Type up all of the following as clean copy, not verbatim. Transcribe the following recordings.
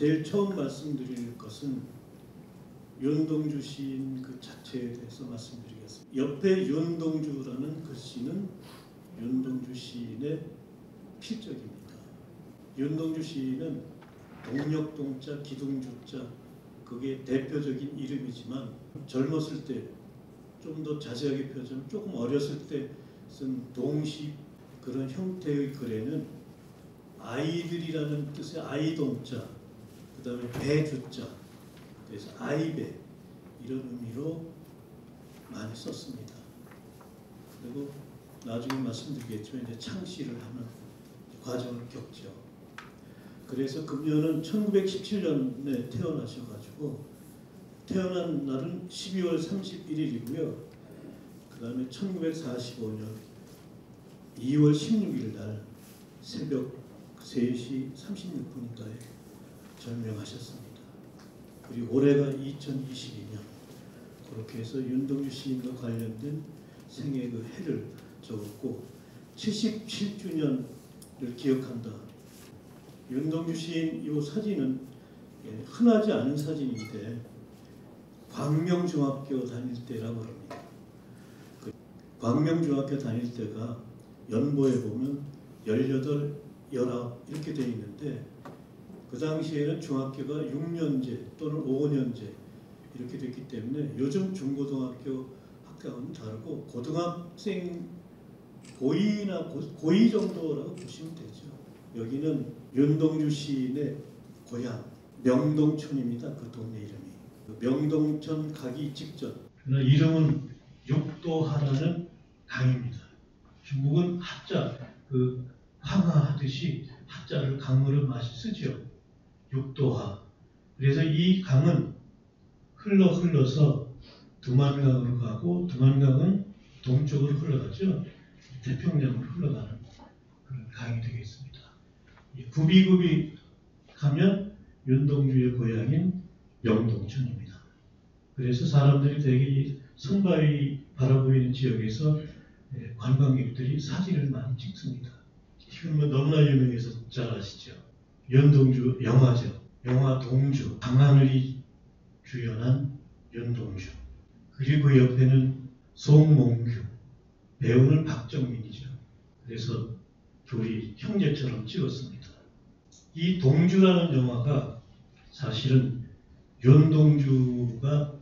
제일 처음 말씀드릴 것은 윤동주 시인 그 자체에 대해서 말씀드리겠습니다. 옆에 윤동주라는 글씨는 윤동주 시인의 필적입니다. 윤동주 시인은 동력동자, 기둥주자, 그게 대표적인 이름이지만 젊었을 때 좀 더 자세하게 표현하면 조금 어렸을 때 쓴 동시 그런 형태의 글에는 아이들이라는 뜻의 아이동자, 그 다음에 배주자, 그래서 아이배 이런 의미로 많이 썼습니다. 그리고 나중에 말씀드리겠지만 이제 창시를 하는 과정을 겪죠. 그래서 금년은 1917년에 태어나셔가지고 태어난 날은 12월 31일이고요. 그 다음에 1945년 2월 16일 날 새벽 3시 36분인가에 절명하셨습니다. 그리고 올해가 2022년 그렇게 해서 윤동주 시인과 관련된 생애 그 해를 적었고 77주년을 기억한다. 윤동주 시인 이 사진은 흔하지 않은 사진인데 광명중학교 다닐 때라고 합니다. 그 광명중학교 다닐 때가 연보에 보면 18, 19 이렇게 되어 있는데 그 당시에는 중학교가 6년제 또는 5년제 이렇게 됐기 때문에 요즘 중고등학교 학교와는 다르고 고등학생 고2나 고2 정도라고 보시면 되죠. 여기는 윤동주 시인의 고향 명동천입니다. 그 동네 이름이. 명동천 가기 직전. 이름은 육도하라는 강입니다. 중국은 하자, 그 황하하듯이 하자를 강으로 많이 쓰죠. 육도하. 그래서 이 강은 흘러서 두만강으로 가고 두만강은 동쪽으로 흘러가죠. 태평양으로 흘러가는 그런 강이 되겠습니다. 굽이굽이 가면 윤동주의 고향인 명동천입니다. 그래서 사람들이 대개 성바위 바라보이는 지역에서 관광객들이 사진을 많이 찍습니다. 지금 뭐 너무나 유명해서 잘 아시죠. 윤동주 영화죠. 영화 동주, 강하늘이 주연한 윤동주. 그리고 그 옆에는 송몽규, 배우는 박정민이죠. 그래서 둘이 형제처럼 찍었습니다. 이 동주라는 영화가 사실은 윤동주가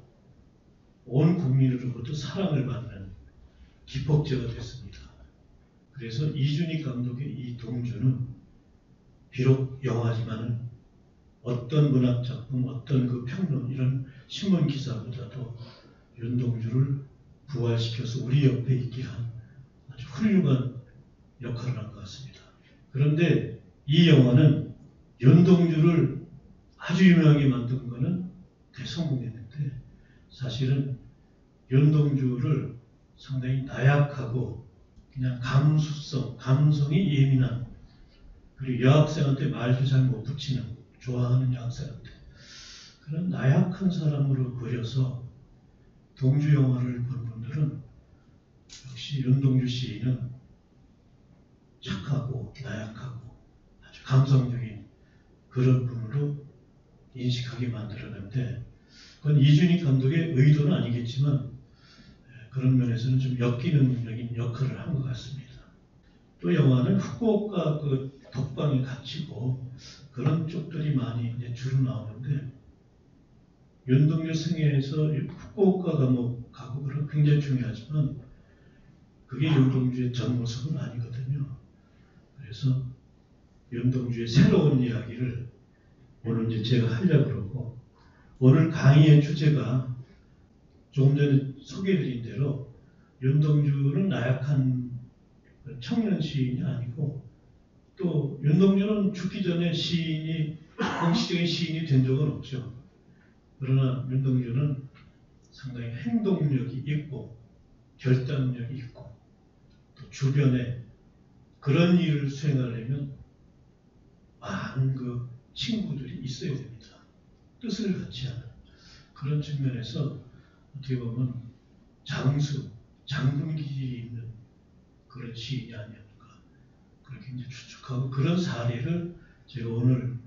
온 국민으로부터 사랑을 받는 기폭제가 됐습니다. 그래서 이준익 감독의 이 동주는 비록 영화지만은 어떤 문학작품, 어떤 그 평론, 이런 신문 기사보다도 윤동주를 부활시켜서 우리 옆에 있게 한 아주 훌륭한 역할을 한 것 같습니다. 그런데 이 영화는 윤동주를 아주 유명하게 만든 것은 대성공했는데 사실은 윤동주를 상당히 나약하고 그냥 감수성, 감성이 예민한 그리고 여학생한테 말도 잘 못 붙이는 좋아하는 여학생한테 그런 나약한 사람으로 그려서 동주 영화를 본 분들은 역시 윤동주 시인은 착하고 나약하고 아주 감성적인 그런 분으로 인식하게 만들었는데 그건 이준익 감독의 의도는 아니겠지만 그런 면에서는 좀 엮이는 역할을 한 것 같습니다. 또 영화는 후쿠오카 그 독방에 갇히고 그런 쪽들이 많이 이제 주로 나오는데 윤동주 생애에서 후쿠오카 감옥 가고 그런 굉장히 중요하지만 그게 윤동주의 전 모습은 아니거든요. 그래서 윤동주의 새로운 이야기를 오늘 이제 제가 하려고 그러고 오늘 강의의 주제가 조금 전에 소개해드린 대로 윤동주는 나약한 청년 시인이 아니고 또 윤동주는 죽기 전에 시인이 공식적인 시인이 된 적은 없죠. 그러나 윤동주는 상당히 행동력이 있고 결단력이 있고 또 주변에 그런 일을 수행하려면 많은 그 친구들이 있어야 됩니다. 뜻을 같이 하는 그런 측면에서 어떻게 보면 장군 기질이 있는 그런 시인이 아니었는가 그렇게 이제 추측하고 그런 사례를 제가 오늘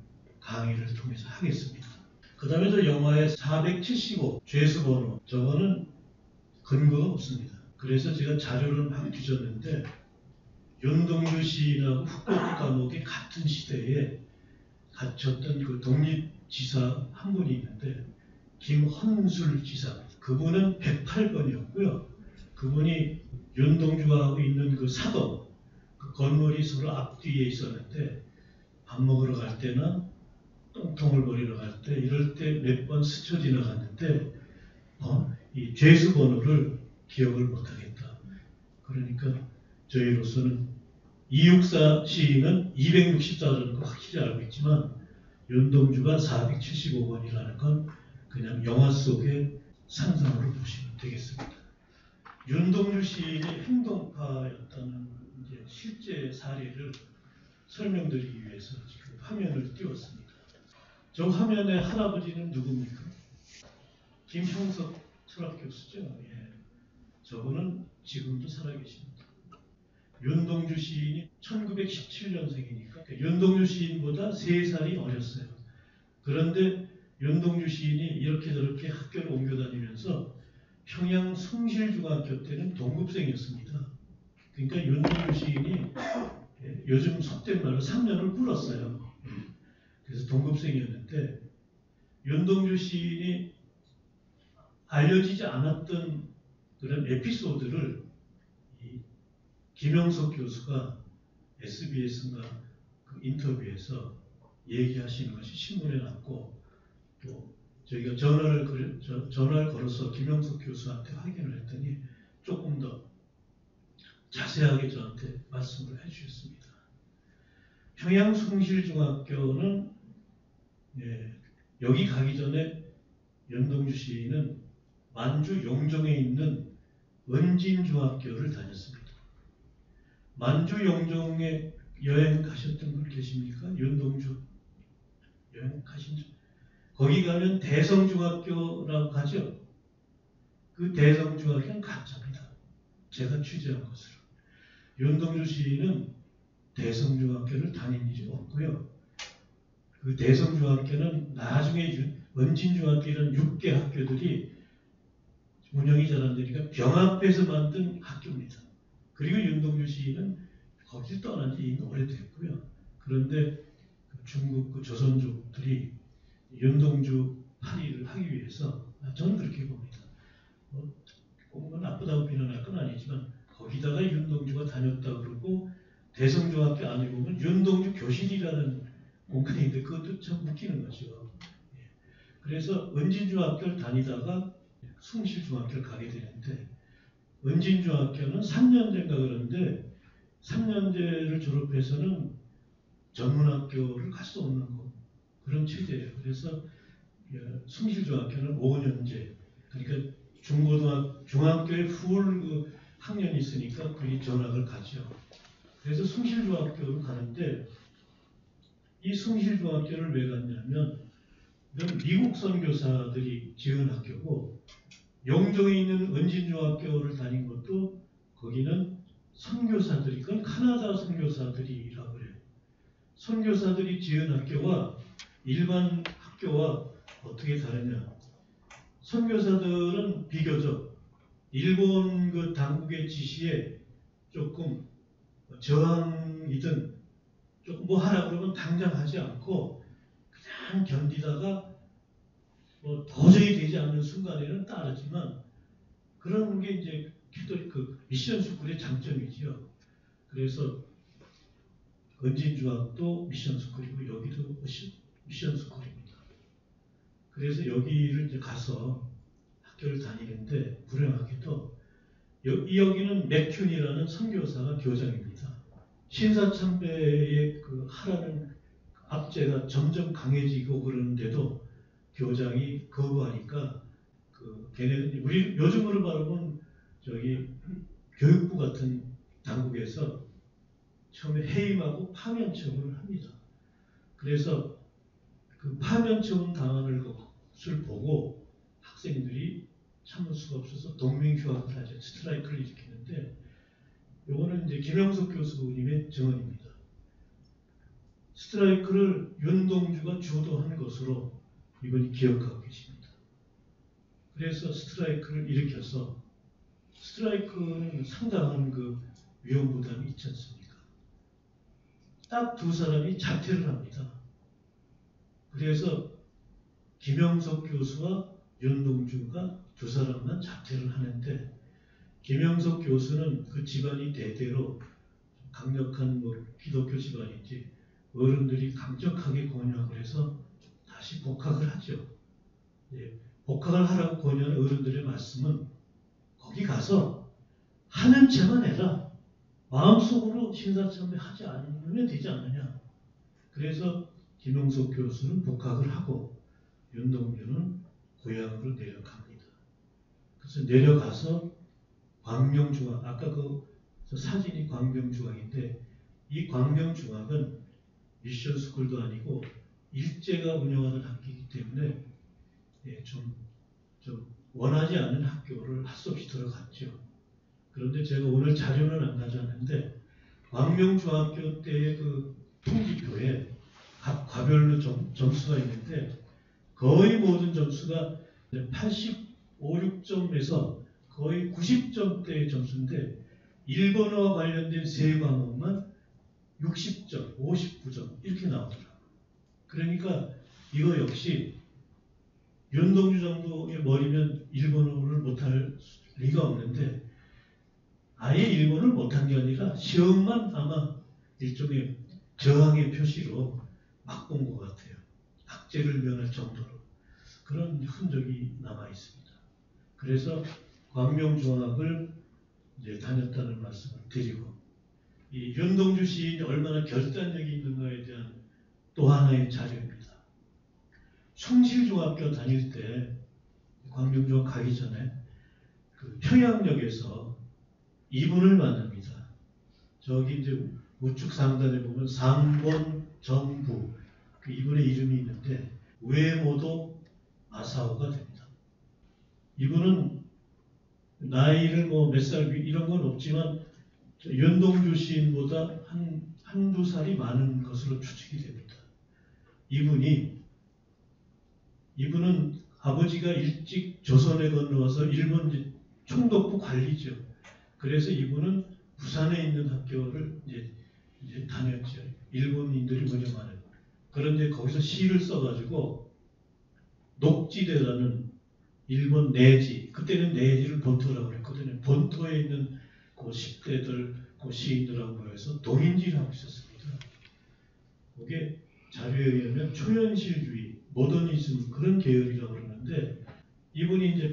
강의를 통해서 하겠습니다. 그 다음에 저 영화의 475 죄수 번호, 저거는 근거가 없습니다. 그래서 제가 자료를 막 뒤졌는데 윤동주 시인하고 후쿠오카 감옥의 같은 시대에 갇혔던 그 독립지사 한 분이 있는데 김헌술 지사, 그분은 108번이었고요. 그분이 윤동주가 하고 있는 그 사동, 그 건물이 서로 앞뒤에 있었는데 밥 먹으러 갈 때나 똥통을 버리러 갈 때 이럴 때 몇 번 스쳐 지나갔는데 이 죄수 번호를 기억을 못하겠다. 그러니까 저희로서는 이육사 시인은 264라는 거 확실히 알고 있지만 윤동주가 475번이라는 건 그냥 영화 속의 상상으로 보시면 되겠습니다. 윤동주 시인의 행동파였다는 이제 실제 사례를 설명드리기 위해서 지금 화면을 띄웠습니다. 저 화면의 할아버지는 누굽니까? 김형석 철학교수죠. 예. 저분은 지금도 살아계십니다. 윤동주 시인이 1917년생이니까 윤동주 시인보다 3살이 어렸어요. 그런데 윤동주 시인이 이렇게 저렇게 학교를 옮겨 다니면서 평양 숭실중학교 때는 동급생이었습니다. 그러니까 윤동주 시인이 요즘 속된 말로 3년을 꿇었어요. 그래서 동급생이었는데 윤동주 시인이 알려지지 않았던 그런 에피소드를 김영석 교수가 SBS인가 그 인터뷰에서 얘기하시는 것이 신문에 났고 또 저희가 전화를 걸어서 김영석 교수한테 확인을 했더니 조금 더 자세하게 저한테 말씀을 해주셨습니다. 평양 숭실중학교는 여기 가기 전에 윤동주 시인은 만주 용종에 있는 은진중학교를 다녔습니다. 만주 용종에 여행 가셨던 분 계십니까? 윤동주 여행 가신 분? 거기 가면 대성중학교라고 하죠. 그 대성중학교는 가짜입니다. 제가 취재한 것으로. 윤동주 시인은 대성중학교를 다닌 일이 없고요. 그 대성중학교는 나중에 은진중학교 이런 6개 학교들이 운영이 잘 안 되니까 병합해서 만든 학교입니다. 그리고 윤동주 시인은 거기를 떠난 지 이미 오래됐고요. 그런데 중국 그 조선족들이 윤동주 파리를 하기 위해서 저는 그렇게 봅니다. 꼭 나쁘다고 비난할 건 아니지만 거기다가 윤동주가 다녔다 그러고 대성중학교 안에 보면 윤동주 교실이라는 공간인데 그것도 참 웃기는 거죠. 그래서 은진중학교를 다니다가 숭실중학교를 가게 되는데 은진중학교는 3년제인가 그런데 3년제를 졸업해서는 전문학교를 갈 수 없는 그런 체제예요. 그래서 숭실중학교는 5년제, 그러니까 중학교에 풀 그 학년이 있으니까 거기 전학을 가죠. 그래서 숭실중학교로 가는데 이 숭실중학교를 왜 갔냐면 이건 미국 선교사들이 지은 학교고 용종에 있는 은진중학교를 다닌 것도 거기는 선교사들이, 그건 카나다 선교사들이라고 그래요. 선교사들이 지은 학교와 일반 학교와 어떻게 다르냐. 선교사들은 비교적 일본 그 당국의 지시에 조금 저항이든 조금 뭐 하라 그러면 당장 하지 않고 그냥 견디다가 뭐 도저히 되지 않는 순간에는 따르지만 그런 게 이제 그 미션 스쿨의 장점이지요. 그래서 은진중학도 미션 스쿨이고 여기도 미션 스쿨입니다. 그래서 여기를 이제 가서 학교를 다니는데 불행하게도 여기는 맥큐니라는 선교사가 교장입니다. 신사참배의 그 하라는 압제가 점점 강해지고 그러는데도 교장이 거부하니까 걔네들 우리 요즘으로 말하면 저기 교육부 같은 당국에서 처음에 해임하고 파면 처분을 합니다. 그래서 그 파면 처분 당하는 것을 보고 학생들이 참을 수가 없어서 동맹휴학을 하죠. 스트라이크를 일으키는데 요거는 이제 김영석 교수님의 증언입니다. 스트라이크를 윤동주가 주도한 것으로 이분이 기억하고 계십니다. 그래서 스트라이크를 일으켜서 스트라이크는 상당한 그 위험부담이 있지 않습니까? 딱 두 사람이 자퇴를 합니다. 그래서 김영석 교수와 윤동주가 두 사람만 자퇴를 하는데 김영석 교수는 그 집안이 대대로 강력한 뭐 기독교 집안인지 어른들이 강력하게 권유하고 해서 다시 복학을 하죠. 예, 복학을 하라고 권유한 어른들의 말씀은 거기 가서 하는 채만 해라. 마음속으로 신사참배하지 않으면 되지 않느냐. 그래서 김영석 교수는 복학을 하고 윤동주는 고향으로 내려갑니다. 그래서 내려가서 광명중학, 아까 그 사진이 광명중학인데 이 광명중학은 미션스쿨도 아니고 일제가 운영하는 학교이기 때문에 좀 원하지 않는 학교를 할 수 없이 들어갔죠. 그런데 제가 오늘 자료는 안 가져왔는데 광명중학교 때의 그 통지표에 각 과별로 점수가 있는데 거의 모든 점수가 85, 6점에서 거의 90점대의 점수인데 일본어와 관련된 세 과목만 60점, 59점 이렇게 나오더라고요. 그러니까 이거 역시 윤동주 정도의 머리면 일본어를 못할 리가 없는데 아예 일본어를 못한 게 아니라 시험만 아마 일종의 저항의 표시로 막 본 것 같아요. 학제를 면할 정도로 그런 흔적이 남아 있습니다. 그래서 광명중학을 이제 다녔다는 말씀을 드리고 이 윤동주 시인이 얼마나 결단력이 있는가에 대한 또 하나의 자료입니다. 숭실중학교 다닐 때 광명중학 가기 전에 그 평양역에서 이분을 만납니다. 저기 이제 우측 상단에 보면 상본 정부 그 이분의 이름이 있는데 우에모토 마사오가 됩니다. 이분은 나이를 뭐 몇 살 이런 건 없지만 윤동주 시인보다 한두 살이 많은 것으로 추측이 됩니다. 이분은 아버지가 일찍 조선에 건너와서 일본 총독부 관리죠. 그래서 이분은 부산에 있는 학교를 이제 다녔죠. 일본인들이 운영하는. 그런데 거기서 시를 써가지고 녹지대라는 일본 내지, 그때는 내지를 본토라고 그랬거든요. 본토에 있는 그 10대들, 그 시인들하고 모여서 동인지를 하고 있었습니다. 그게 자료에 의하면 초현실주의, 모더니즘 그런 계열이라고 그러는데 이분이 이제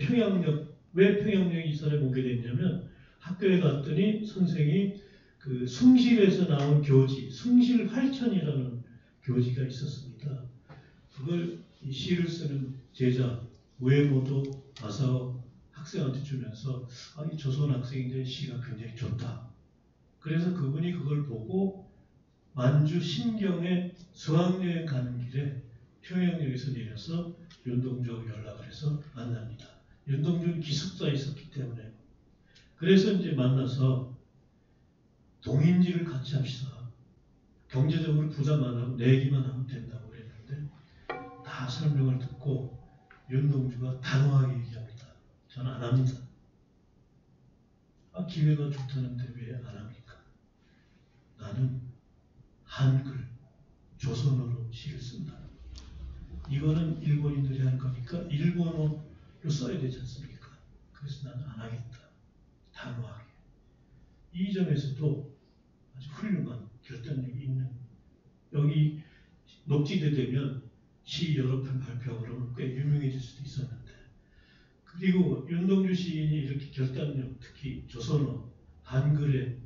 왜 평양역 이 사람이 오게 됐냐면 학교에 갔더니 선생이 그 숭실에서 나온 교지, 숭실활천이라는 교지가 있었습니다. 그걸 이 시를 쓰는 제자 우에모토 마사오 학생한테 주면서 이 조선 학생인데 시가 굉장히 좋다. 그래서 그분이 그걸 보고 만주 신경에 수학여행 가는 길에 평양역에서 내려서 윤동주하고 연락을 해서 만납니다. 윤동주는 기숙사에 있었기 때문에. 그래서 이제 만나서 동인지를 같이 합시다. 경제적으로 부담 안 하고 내기만 하면 된다고 그랬는데 다 설명을 듣고 윤동주가 단호하게 얘기합니다. 저는 안 합니다. 기회가 좋다는데 왜 안 합니까? 나는 한글, 조선어로 시를 쓴다. 이거는 일본인들이 하는 거니까 일본어로 써야 되지 않습니까? 그래서 나는 안 하겠다. 단호하게. 이 점에서도 아주 훌륭한 결단력이 있는 여기 녹지대 되면 시 여러 편 발표하고 그러면 꽤 유명해질 수도 있었는데 그리고 윤동주 시인이 이렇게 결단력 특히 조선어, 한글에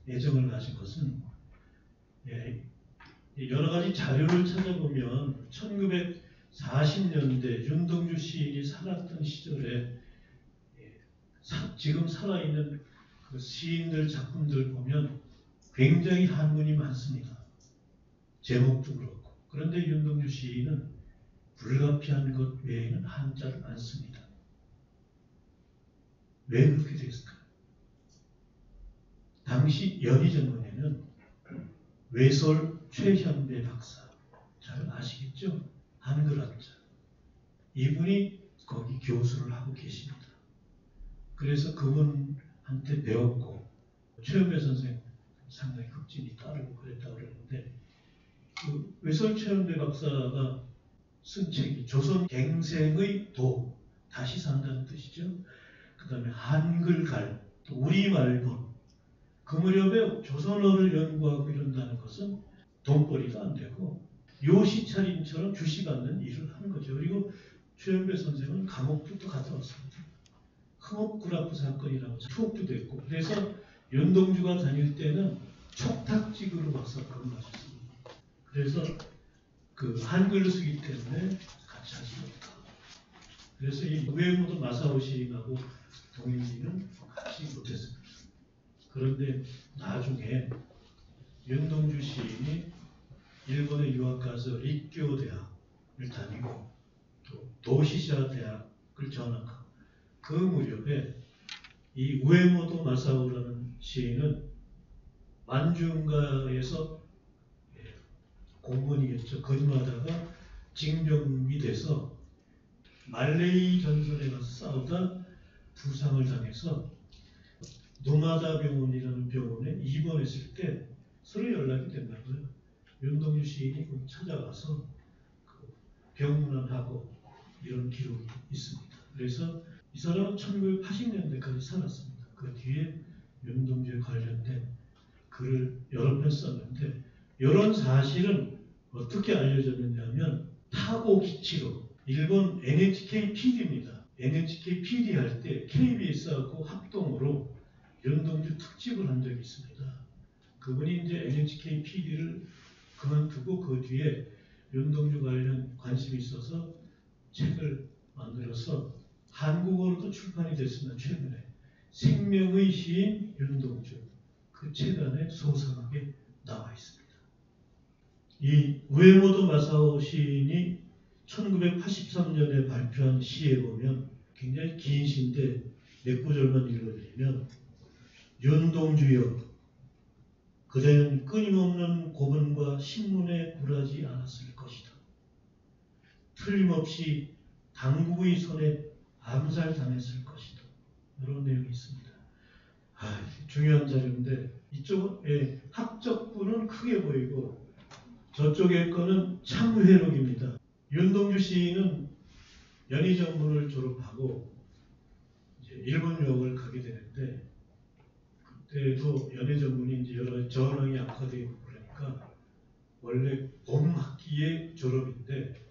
애정을 가진 것은 여러 가지 자료를 찾아보면 1940년대 윤동주 시인이 살았던 시절에 지금 살아있는 그 시인들 작품들 보면 굉장히 한문이 많습니다. 제목도 그렇고. 그런데 윤동주 시인은 불가피한 것 외에는 한자를 안 씁니다. 왜 그렇게 됐을까요? 당시 연희정권에는 외설 최현배 박사 잘 아시겠죠? 한글학자. 이분이 거기 교수를 하고 계십니다. 그래서 그분한테 배웠고 최현배 선생 상당히 급진이 따르고 그랬다고 그러는데 그 외설 최현배 박사가 쓴 책이 조선 갱생의 도, 다시 산다는 뜻이죠. 그 다음에 한글갈, 또 우리말본. 그 무렵에 조선어를 연구하고 이런다는 것은 돈벌이도 안 되고 요시차림처럼 주식 않는 일을 하는 거죠. 그리고 최현배 선생은 감옥도 또 갔다 왔습니다. 흥업구라프 사건이라고 투옥도 됐고 그래서 연동주가 다닐 때는 촉탁직으로 박사 근무하셨습니다. 그래서 그 한글을 쓰기 때문에 같이 하지 못하고 그래서 이 우에모토 마사오 시인하고 동일리는 같이 못했습니다. 그런데 나중에 윤동주 시인이 일본에 유학 가서立教 대학을 다니고 또 도시샤 대학을 전학하고 그 무렵에 이 우에모토 마사오라는 시인은 만주은가에서 공무원이겠죠. 근무하다가 징병이 돼서 말레이 전선에 가서 싸우다 부상을 당해서 노마다 병원이라는 병원에 입원했을 때 서로 연락이 된다고요. 윤동주 시인이 거기 찾아가서 그 병문안하고 이런 기록이 있습니다. 그래서 이 사람은 1980년대까지 살았습니다. 그 뒤에 윤동주에 관련된 글을 여러 편 썼는데 이런 사실은 어떻게 알려졌느냐면 타고 기치로 일본 NHK PD입니다. NHK PD 할 때 KBS하고 합동으로 윤동주 특집을 한 적이 있습니다. 그분이 이제 NHK PD를 그만두고 그 뒤에 윤동주 관련 관심이 있어서 책을 만들어서 한국어로도 출판이 됐으면 최근에 생명의 시인 윤동주 그 책 안에 소상하게 나와 있습니다. 이 우에모토 마사오 시인이 1983년에 발표한 시에 보면 굉장히 긴 시인데 몇 구절만 읽어드리면 윤동주여 그대는 끊임없는 고문과 신문에 굴하지 않았을 것이다. 틀림없이 당국의 손에 암살당했을 것이다. 이런 내용이 있습니다. 중요한 자료인데 이쪽에 학적부는 크게 보이고 저쪽에 거는 참회록입니다. 윤동주 시인은 연희정문을 졸업하고 이제 일본 유학을 가게 되는데 그때도 연희정문이 이제 여러 전형이 악화되고 그러니까 원래 봄 학기에 졸업인데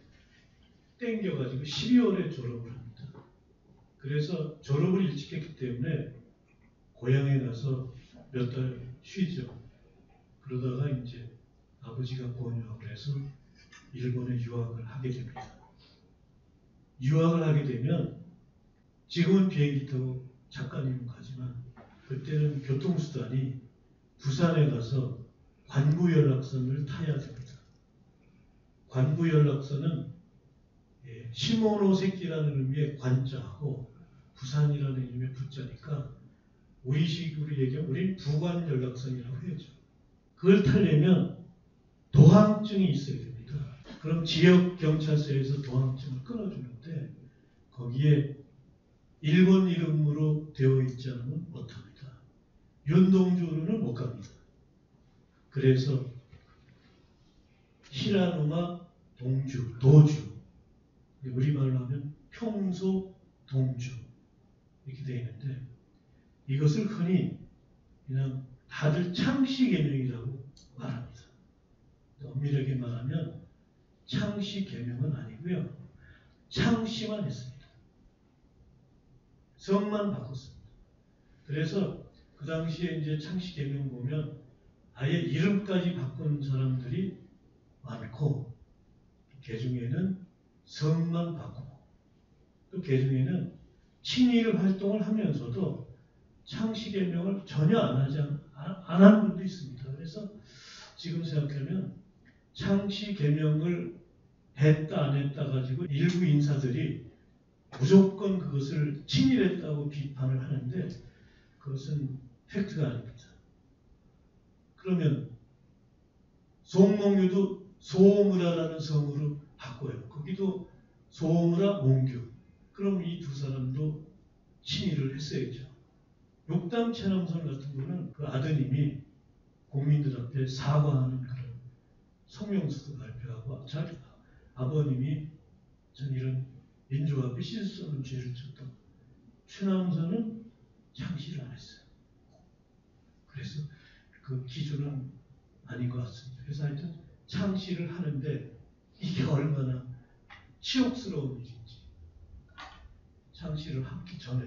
땡겨가지고 12월에 졸업을 합니다. 그래서 졸업을 일찍 했기 때문에 고향에 가서 몇 달 쉬죠. 그러다가 이제 아버지가 권유하고 해서 일본에 유학을 하게 됩니다. 유학을 하게 되면 지금은 비행기 타고 작가님은 가지만 그때는 교통수단이 부산에 가서 관부연락선을 타야 됩니다. 관부연락선은 시모노세키라는 의미의 관자하고 부산이라는 의미의 부자니까 우리식으로 얘기하면 우리는 부관연락선이라고 해야죠. 그걸 타려면 도항증이 있어야 됩니다. 그럼 지역 경찰서에서 도항증을 끊어주는데 거기에 일본 이름으로 되어 있지 않으면 못합니다. 윤동주로는 못 갑니다. 그래서 히라노마 동주, 도주 우리말로 하면 평소 동주 이렇게 되어 있는데 이것을 흔히 그냥 다들 창씨개명이라고 말합니다. 엄밀하게 말하면 창씨개명은 아니고요. 창씨만 했습니다. 성만 바꿨습니다. 그래서 그 당시에 이제 창씨개명 보면 아예 이름까지 바꾼 사람들이 많고 개중에는 성만 바꾸고 또 개중에는 친일 활동을 하면서도 창씨개명을 전혀 안 한 분도 있습니다. 그래서 지금 생각하면 창씨개명을 했다 안 했다 가지고 일부 인사들이 무조건 그것을 친일했다고 비판을 하는데 그것은 팩트가 아닙니다. 그러면 송몽규도 소무라라는 성으로 바꿔요. 거기도 소무라 몽규. 그럼 이 두 사람도 친일을 했어야죠. 욕담 체남선 같은 거는 그 아드님이 국민들 앞에 사과하는 그런 성명서도 발표하고 자기 아버님이 전 이런 민주화합에 씻을 수 없는 죄를 졌다. 최남선은 창시를 안 했어요. 그래서 그 기준은 아닌 것 같습니다. 그래서 하여튼 창시를 하는데 이게 얼마나 치욕스러운 일인지. 창시를 하기 전에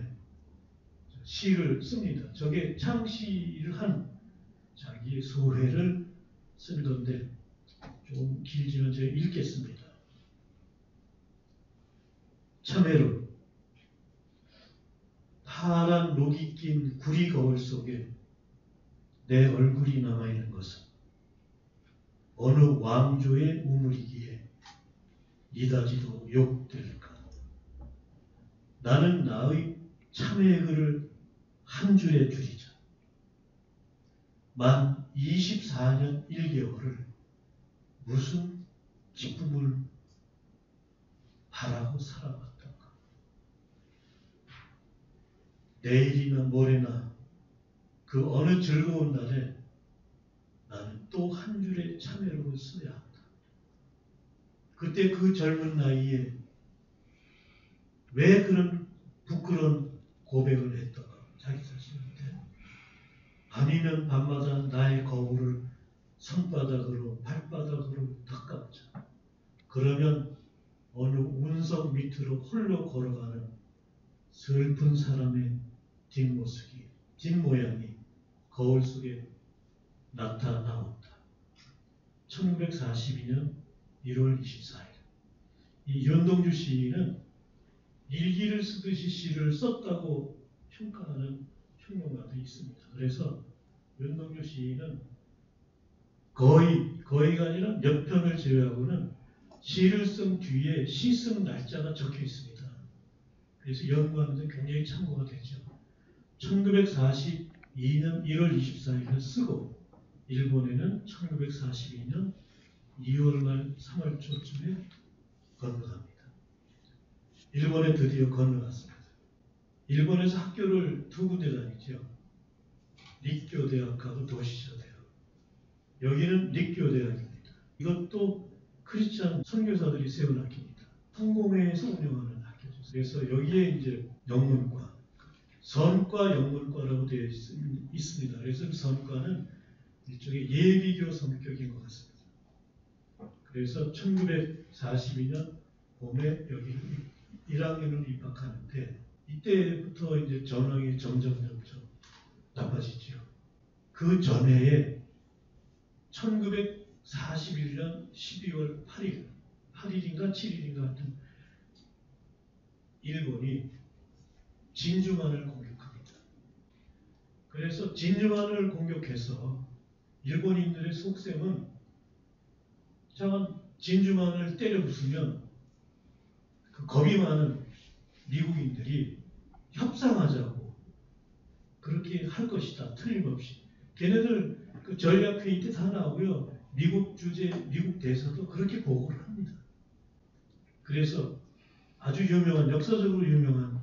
시를 씁니다. 저게 창시를 한 자기의 소회를 쓴 건데 좀 길지만 제가 읽겠습니다. 참외로 파란 녹이 낀 구리 거울 속에 내 얼굴이 남아있는 것은 어느 왕조의 우물이기에 이다지도 욕될까. 나는 나의 참외 글을 한 줄에 줄이자 만 24년 1개월을 무슨 기쁨을 바라고 살아왔던가. 내일이나 모레나 그 어느 즐거운 날에 나는 또 한 줄의 참외록을 써야 한다. 그때 그 젊은 나이에 왜 그런 부끄러운 고백을 했던가. 자기 자신한테. 밤이면 밤마다 나의 거울을 손바닥으로 발바닥으로 닦아보자. 그러면 어느 운석 밑으로 홀로 걸어가는 슬픈 사람의 뒷모습이, 뒷모양이 거울 속에 나타나온다. 1942년 1월 24일. 이 윤동주 시인은 일기를 쓰듯이 시를 썼다고 평가하는 평론가도 있습니다. 그래서 윤동주 시인은 거의가 아니라 몇 편을 제외하고는 시를 쓴 뒤에 시 쓴 날짜가 적혀 있습니다. 그래서 연구하는데 굉장히 참고가 되죠. 1942년 1월 24일에 쓰고 일본에는 1942년 2월 말 3월 초쯤에 건너갑니다. 일본에 드디어 건너갔습니다. 일본에서 학교를 두 군데 다니죠. 립교대학하고 도시저대학. 여기는 립교대학입니다. 이것도 크리스찬 선교사들이 세운 학교입니다. 성공회에서 운영하는 학교죠. 그래서 여기에 이제 영문과, 선과 영문과라고 되어 있습니다. 그래서 그 선과는 일종의 예비교 성격인 것 같습니다. 그래서 1942년 봄에 여기 1학년을 입학하는데 이때부터 이제 전황이 점점 나빠지죠. 그 전해에 1941년 12월 8일인가 7일인가 하여튼 일본이 진주만을 공격합니다. 그래서 진주만을 공격해서 일본인들의 속셈은 저건 진주만을 때려 부수면 그 겁이 많은 미국인들이 협상하자고 그렇게 할 것이다. 틀림없이. 걔네들 그 전략회의 때 다 나오고요. 미국 주재, 미국 대사도 그렇게 보고를 합니다. 그래서 아주 유명한, 역사적으로 유명한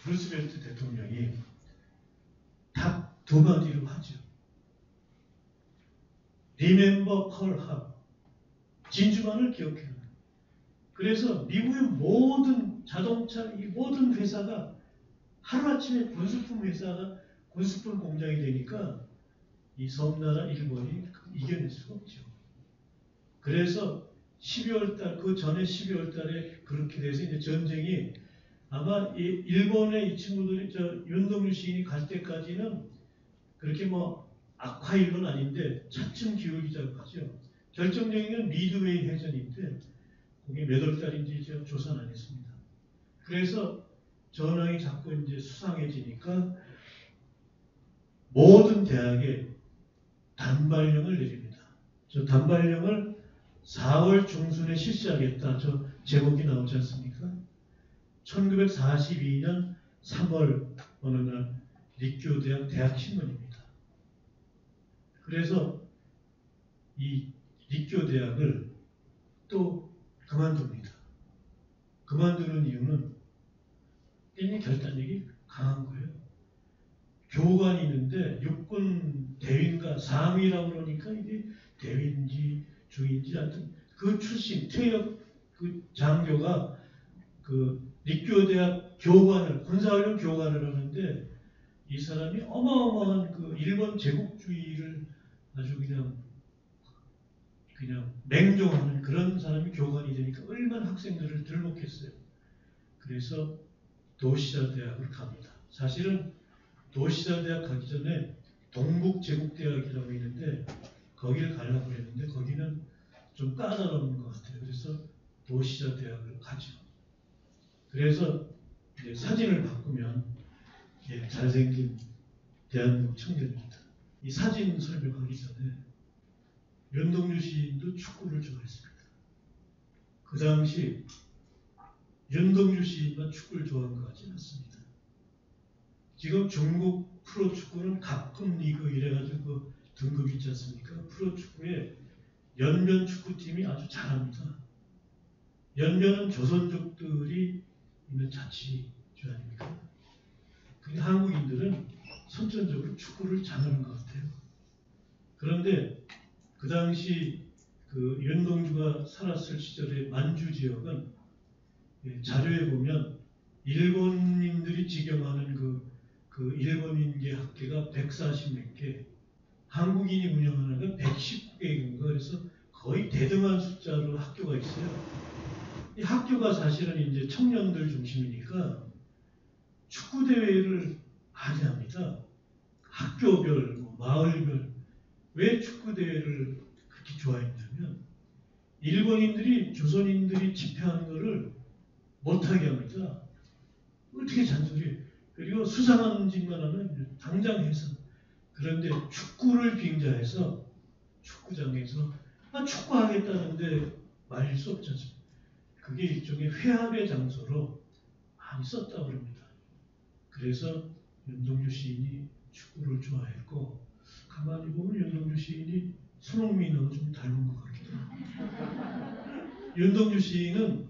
루스벨트 대통령이 딱 두 마디로 하죠. Remember Pearl Harbor. 진주만을 기억해라. 그래서 미국의 모든 자동차, 이 모든 회사가 하루아침에 군수품 회사가 군수품 공장이 되니까 이 섬나라 일본이 이겨낼 수가 없죠. 그래서 12월달, 그 전에 12월달에 그렇게 돼서 이제 전쟁이 아마 일본의 이 친구들이 윤동주 시인이 갈 때까지는 그렇게 뭐 악화일은 아닌데 차츰 기울기자고 하죠. 결정적인 건 미드웨이 해전인데 그게 몇 월달인지 제가 조사는 안 했습니다. 그래서 전황이 자꾸 이제 수상해지니까 모든 대학에 단발령을 내립니다. 저 단발령을 4월 중순에 실시하겠다. 저 제목이 나오지 않습니까? 1942년 3월 어느 날立교대학 대학신문입니다. 그래서 이立教대학을 또 그만둡니다. 그만두는 이유는 굉장히 결단력이 강한 거예요. 교관이 있는데 육군 대위인가 상위라고 그러니까 이게 대위인지 주인지 하여튼 그 출신 퇴역 그 장교가 그立教대학 교관을 군사훈련 교관을 하는데 이 사람이 어마어마한 그 일본 제국주의를 아주 그냥 맹종하는 그런 사람이 교관이 되니까 얼마나 학생들을 들먹했어요. 그래서 도시자 대학을 갑니다. 사실은 도시자 대학 가기 전에 동북제국대학이라고 있는데 거기를 가려고 했는데 거기는 좀 까다로운 것 같아요. 그래서 도시자 대학을 가죠. 그래서 이제 사진을 바꾸면 잘생긴 대한민국 청년입니다. 이 사진 설명하기 전에 윤동주 시인도 축구를 좋아했습니다. 그 당시 윤동주 시인만 축구를 좋아한 것 같지는 않습니다. 지금 중국 프로축구는 각급 리그 이래가지고 그 등급 있지 않습니까? 프로축구에 연변 축구팀이 아주 잘합니다. 연변은 조선족들이 있는 자치주 아닙니까? 근데 한국인들은 선천적으로 축구를 잘하는 것 같아요. 그런데 그 당시 그 윤동주가 살았을 시절의 만주 지역은 자료에 보면 일본인들이 직영하는 그 일본인계 학교가 140몇 개, 한국인이 운영하는 건 119개인가 그래서 거의 대등한 숫자로 학교가 있어요. 이 학교가 사실은 이제 청년들 중심이니까 축구 대회를 많이 합니다. 학교별, 마을별. 왜 축구 대회를 그렇게 좋아했냐면 일본인들이 조선인들이 집회하는 것을 못하게 합니다. 어떻게 잔소리? 그리고 수상한 짓만 하면 당장 해서. 그런데 축구를 빙자해서 축구장에서 축구하겠다는데 말릴 수 없지 않습니까? 그게 일종의 회합의 장소로 많이 썼다고 합니다. 그래서 윤동주 시인이 축구를 좋아했고 가만히 보면 윤동주 시인이 손흥민하고 좀 닮은 것 같기도 하고 윤동주 시인은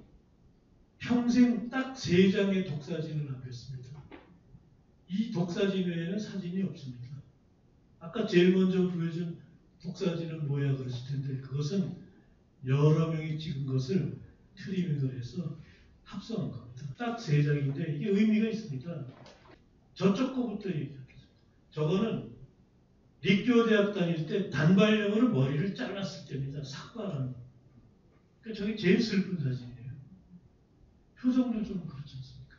평생 딱 3장의 독사진을 남겼습니다. 이 독사진 외에는 사진이 없습니다. 아까 제일 먼저 보여준 독사진은 뭐야 그랬을 텐데 그것은 여러 명이 찍은 것을 트리밍을 해서 합성한 겁니다. 딱 3장인데 이게 의미가 있습니다. 저쪽 거부터 얘기하겠습니다. 저거는立教대학 다닐 때 단발령으로 머리를 잘랐을 때입니다. 삭발하는 거. 그러니까 저게 제일 슬픈 사진이에요. 표정도 좀 그렇지 않습니까?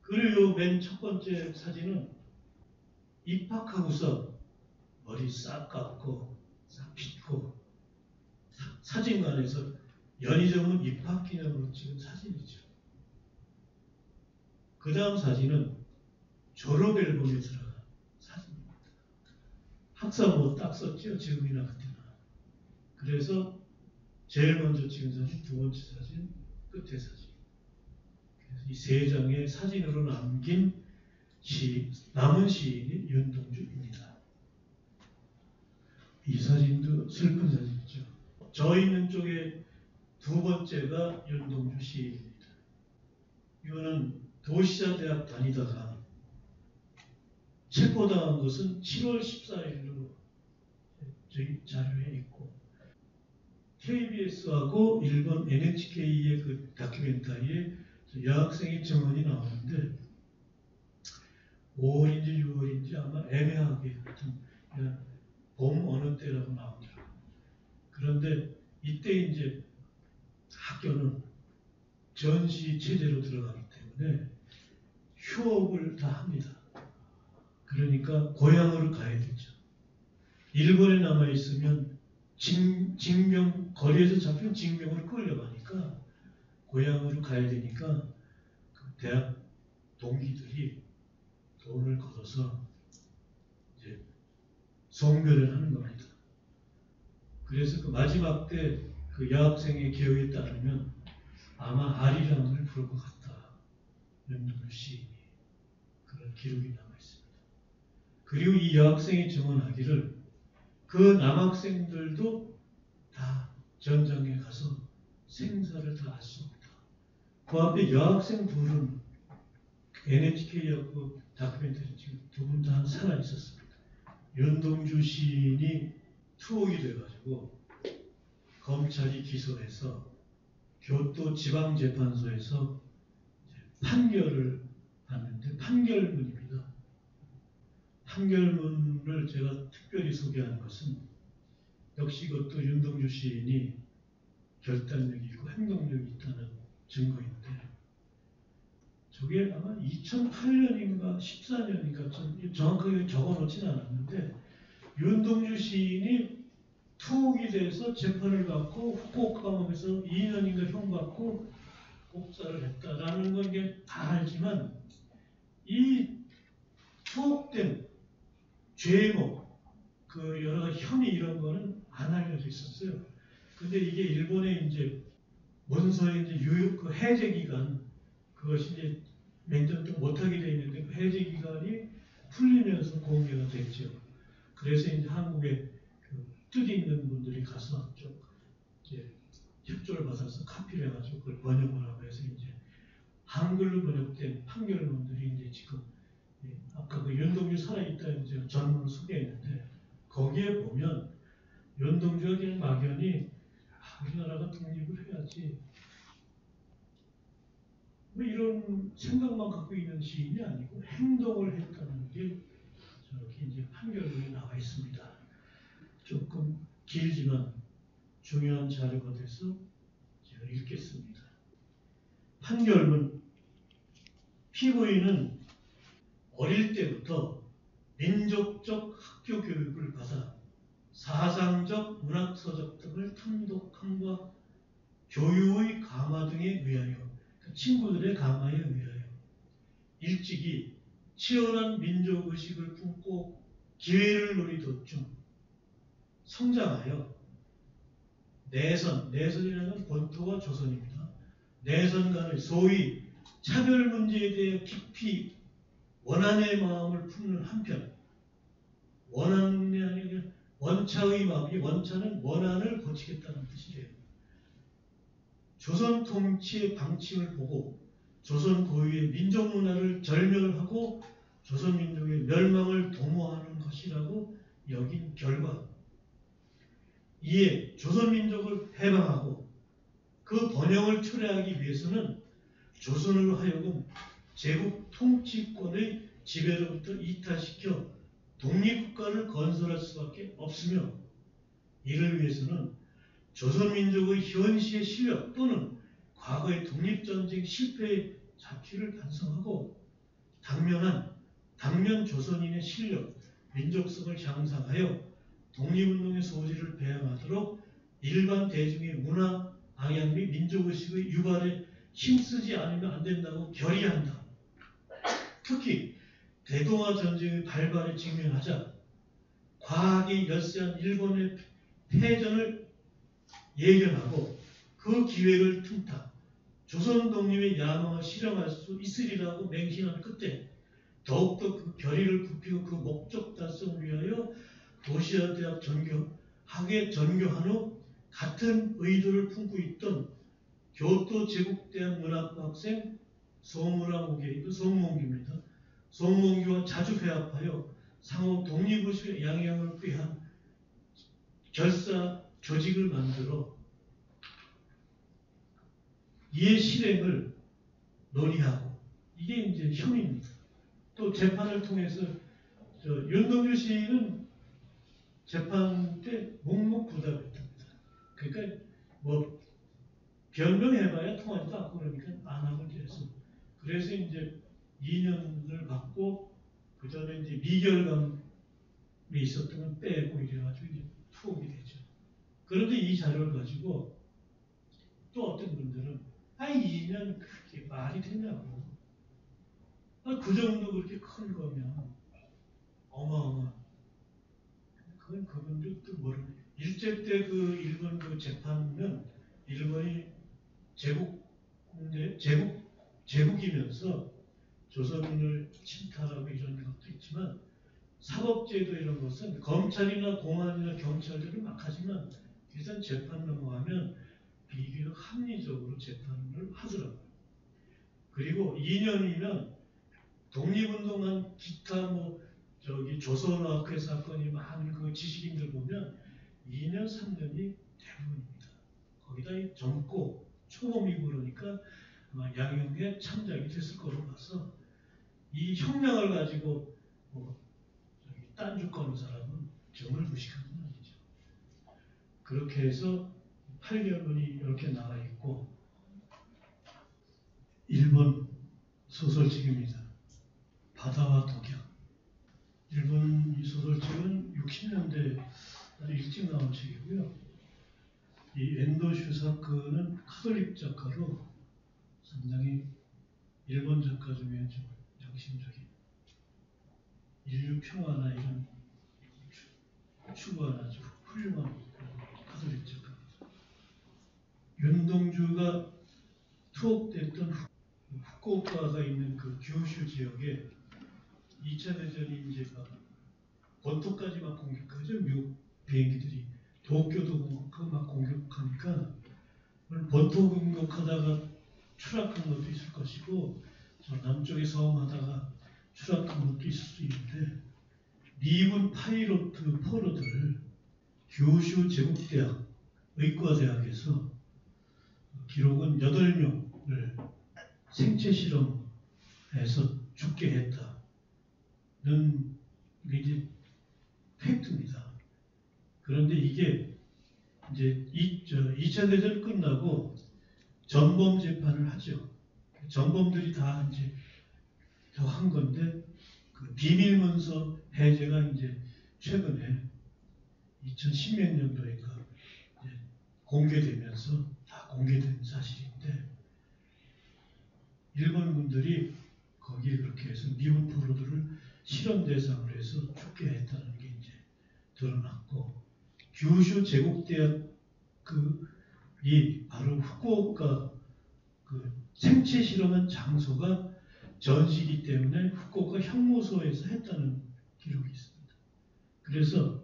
그리고 맨 첫 번째 사진은 입학하고서 머리 싹 깎고 싹 빗고 사진관에서 연희정은 입학기념으로 찍은 사진이죠. 그 다음 사진은 졸업 앨범에 들어간 사진입니다. 학사모 딱 썼죠. 지금이나 그때나. 그래서 제일 먼저 찍은 사진, 두 번째 사진, 끝에 사진. 그래서 이 3장의 사진으로 남긴 남은 시인이 윤동주입니다. 이 사진도 슬픈 사진이죠. 저 있는 쪽에 두 번째가 윤동주 시인입니다. 이거는 도시자 대학 다니다가 체포당한 것은 7월 14일로 저희 자료에 있고 KBS하고 일본 NHK의 그 다큐멘터리에 여학생의 증언이 나오는데 5월인지 6월인지 아마 애매하게 그냥 봄 어느 때라고 나오더라고요. 그런데 이때 이제 학교는 전시 체제로 들어가기 때문에 휴업을 다 합니다. 그러니까 고향으로 가야 되죠. 일본에 남아있으면 징병, 거리에서 잡힌 징병으로 끌려가니까 고향으로 가야 되니까 그 대학 동기들이 돈을 걷어서 이제 송별을 하는 겁니다. 그래서 그 마지막 때 그 여학생의 기억에 따르면 아마 아리랑을 부를 것 같다. 윤동주 시인이 그런 기록이 남아 있습니다. 그리고 이 여학생이 증언하기를 그 남학생들도 다 전장에 가서 생사를 다 알 수 없다. 그 앞에 여학생 둘은 NHK하고 다큐멘터리 지금 두 분 다 살아 있었습니다. 윤동주 시인이 투옥이 돼가지고 검찰이 기소해서 교토지방재판소에서 판결을 받는데 판결문입니다. 판결문을 제가 특별히 소개하는 것은 역시 이것도 윤동주 시인이 결단력이 있고 행동력이 있다는 증거인데 저게 아마 2008년인가 14년인가 좀 정확하게 적어놓지는 않았는데 윤동주 시인이 투옥이 돼서 재판을 받고 후쿠오카함에서 2년인가 형 받고 복사를 했다라는 건 이게 다 알지만 이 투옥된 죄목, 그 여러 가지 혐의 이런 거는 안 알려져 있었어요. 근데 이게 일본의 이제 문서의 이제 그 해제 기간 그것이 이제 맹점 동안 못하게 돼 있는데 그 해제 기간이 풀리면서 공개가 됐죠. 그래서 이제 한국에 그 뜻이 있는 분들이 가서 좀 이제 협조를 받아서 카피를 해가지고 그걸 번역을 하고 해서 이제 한글로 번역된 판결문들이 이제 지금 아까 그 윤동주 살아있다 이제 전문을 소개했는데 거기에 보면 윤동주가 그냥 막연히 우리나라가 독립을 해야지 뭐 이런 생각만 갖고 있는 시인이 아니고 행동을 했다는 게 저렇게 이제 판결문에 나와 있습니다. 조금 길지만 중요한 자료가 돼서 제가 읽겠습니다. 판결문 피고인은 어릴 때부터 민족적 학교 교육을 받아 사상적 문학서적 등을 탐독함과 교육의 감화 등에 의하여 친구들의 감화에 의하여 일찍이 치열한 민족의식을 품고 기회를 누리던 중 성장하여 내선이라는 본토가 조선입니다. 내선 간의 소위 차별 문제에 대해 깊이 원한의 마음을 품는 한편 원한이 아니라 원차의 마음, 이 원차는 원한을 고치겠다는 뜻이래요. 조선 통치의 방침을 보고 조선 고유의 민족 문화를 절멸하고 조선 민족의 멸망을 도모하는 것이라고 여긴 결과 이에 조선 민족을 해방하고 그 번영을 초래하기 위해서는 조선으로 하여금 제국 통치권의 지배로부터 이탈시켜 독립국가를 건설할 수밖에 없으며 이를 위해서는 조선민족의 현시의 실력 또는 과거의 독립전쟁 실패의 자취를 반성하고 당면 조선인의 실력, 민족성을 향상하여 독립운동의 소지를 배양하도록 일반 대중의 문화, 방향 및 민족의식의 유발에 힘쓰지 않으면 안 된다고 결의한다. 특히 대동아 전쟁의 발발에 직면하자 과학이 열세한 일본의 패전을 예견하고 그 기회를 틈타 조선 독립의 야망을 실현할 수 있으리라고 맹신한 끝에 더욱더 그 결의를 굽히고 그 목적 달성을 위하여 도시아 대학 학에 전교한 후 같은 의도를 품고 있던 교토 제국대학 문학부 학생 송몽규입니다. 송몽규와 자주 회합하여 상호 독립의식의 양양을 꾀한 결사 조직을 만들어 이의 실행을 논의하고 이게 이제 혐의입니다. 또 재판을 통해서 윤동주 시인은 재판 때 묵묵부답했답니다. 그러니까 뭐 변명해봐야 통하지도 않고 그러니까 안 하고 그래서 이제 2년을 받고 그 전에 이제 미결감이 있었던 건 빼고 이래가지고 이제 투옥이 되죠. 그런데 이 자료를 가지고 또 어떤 분들은 2년 그게 말이 되냐고. 그 정도 그렇게 큰 거면 어마어마. 그건 그분들도 모르는. 일제 때 그 일본 그 재판은 일본이 제국이면서 조선을 침탈하고 이런 것도 있지만 사법제도 이런 것은 검찰이나 공안이나 경찰들은 막 하지만 일단 재판 넘어가면 비교적 합리적으로 재판을 하더라고요. 그리고 2년이면 독립운동한 기타 조선어학회 사건이 많은 그 지식인들 보면 2년, 3년이 대부분입니다. 거기다 젊고 초범이고 그러니까 아마 양형에 참작이 됐을 거로 봐서 이 형량을 가지고 딴주 거는 사람은 정을 무식한 건 아니죠. 그렇게 해서 8개월분이 이렇게 나와 있고 일본 소설책입니다. 바다와 독약. 일본 이 소설책은 60년대 아주 일찍 나온 책이고요. 이 엔도 슈사크는 카톨릭 작가로 상당히 일본 작가 중에 좀 정신적인 인류 평화나 이런 추구하는 아주 훌륭한 카톨릭 작가입니다. 윤동주가 투옥됐던 후쿠오카가 있는 그 규슈 지역에 2차 대전이 이제 본토까지 막 공격하죠. 미국 비행기들이 도쿄도 공격하고 막 공격하니까 본토 공격하다가 추락한 것도 있을 것이고 저 남쪽에 서움하다가 추락한 것도 있을 수 있는데 미군 파이로트 포로들을 규슈 제국대학 의과대학에서 기록은 8명을 생체 실험에서 죽게 했다는 게 이제 팩트입니다. 그런데 이게 이제 2차 대전 끝나고 전범 재판을 하죠. 전범들이 다 이제 더 한 건데 그 비밀문서 해제가 이제 최근에 2010몇 년도인가 공개되면서 다 공개된 사실인데 일본군들이 거기에 그렇게 해서 미군 포로들을 실험 대상으로 해서 죽게 했다는 게 이제 드러났고 규슈 제국대학 이 바로 후쿠오카 그 생체 실험한 장소가 전시기 때문에 후쿠오카 형무소에서 했다는 기록이 있습니다. 그래서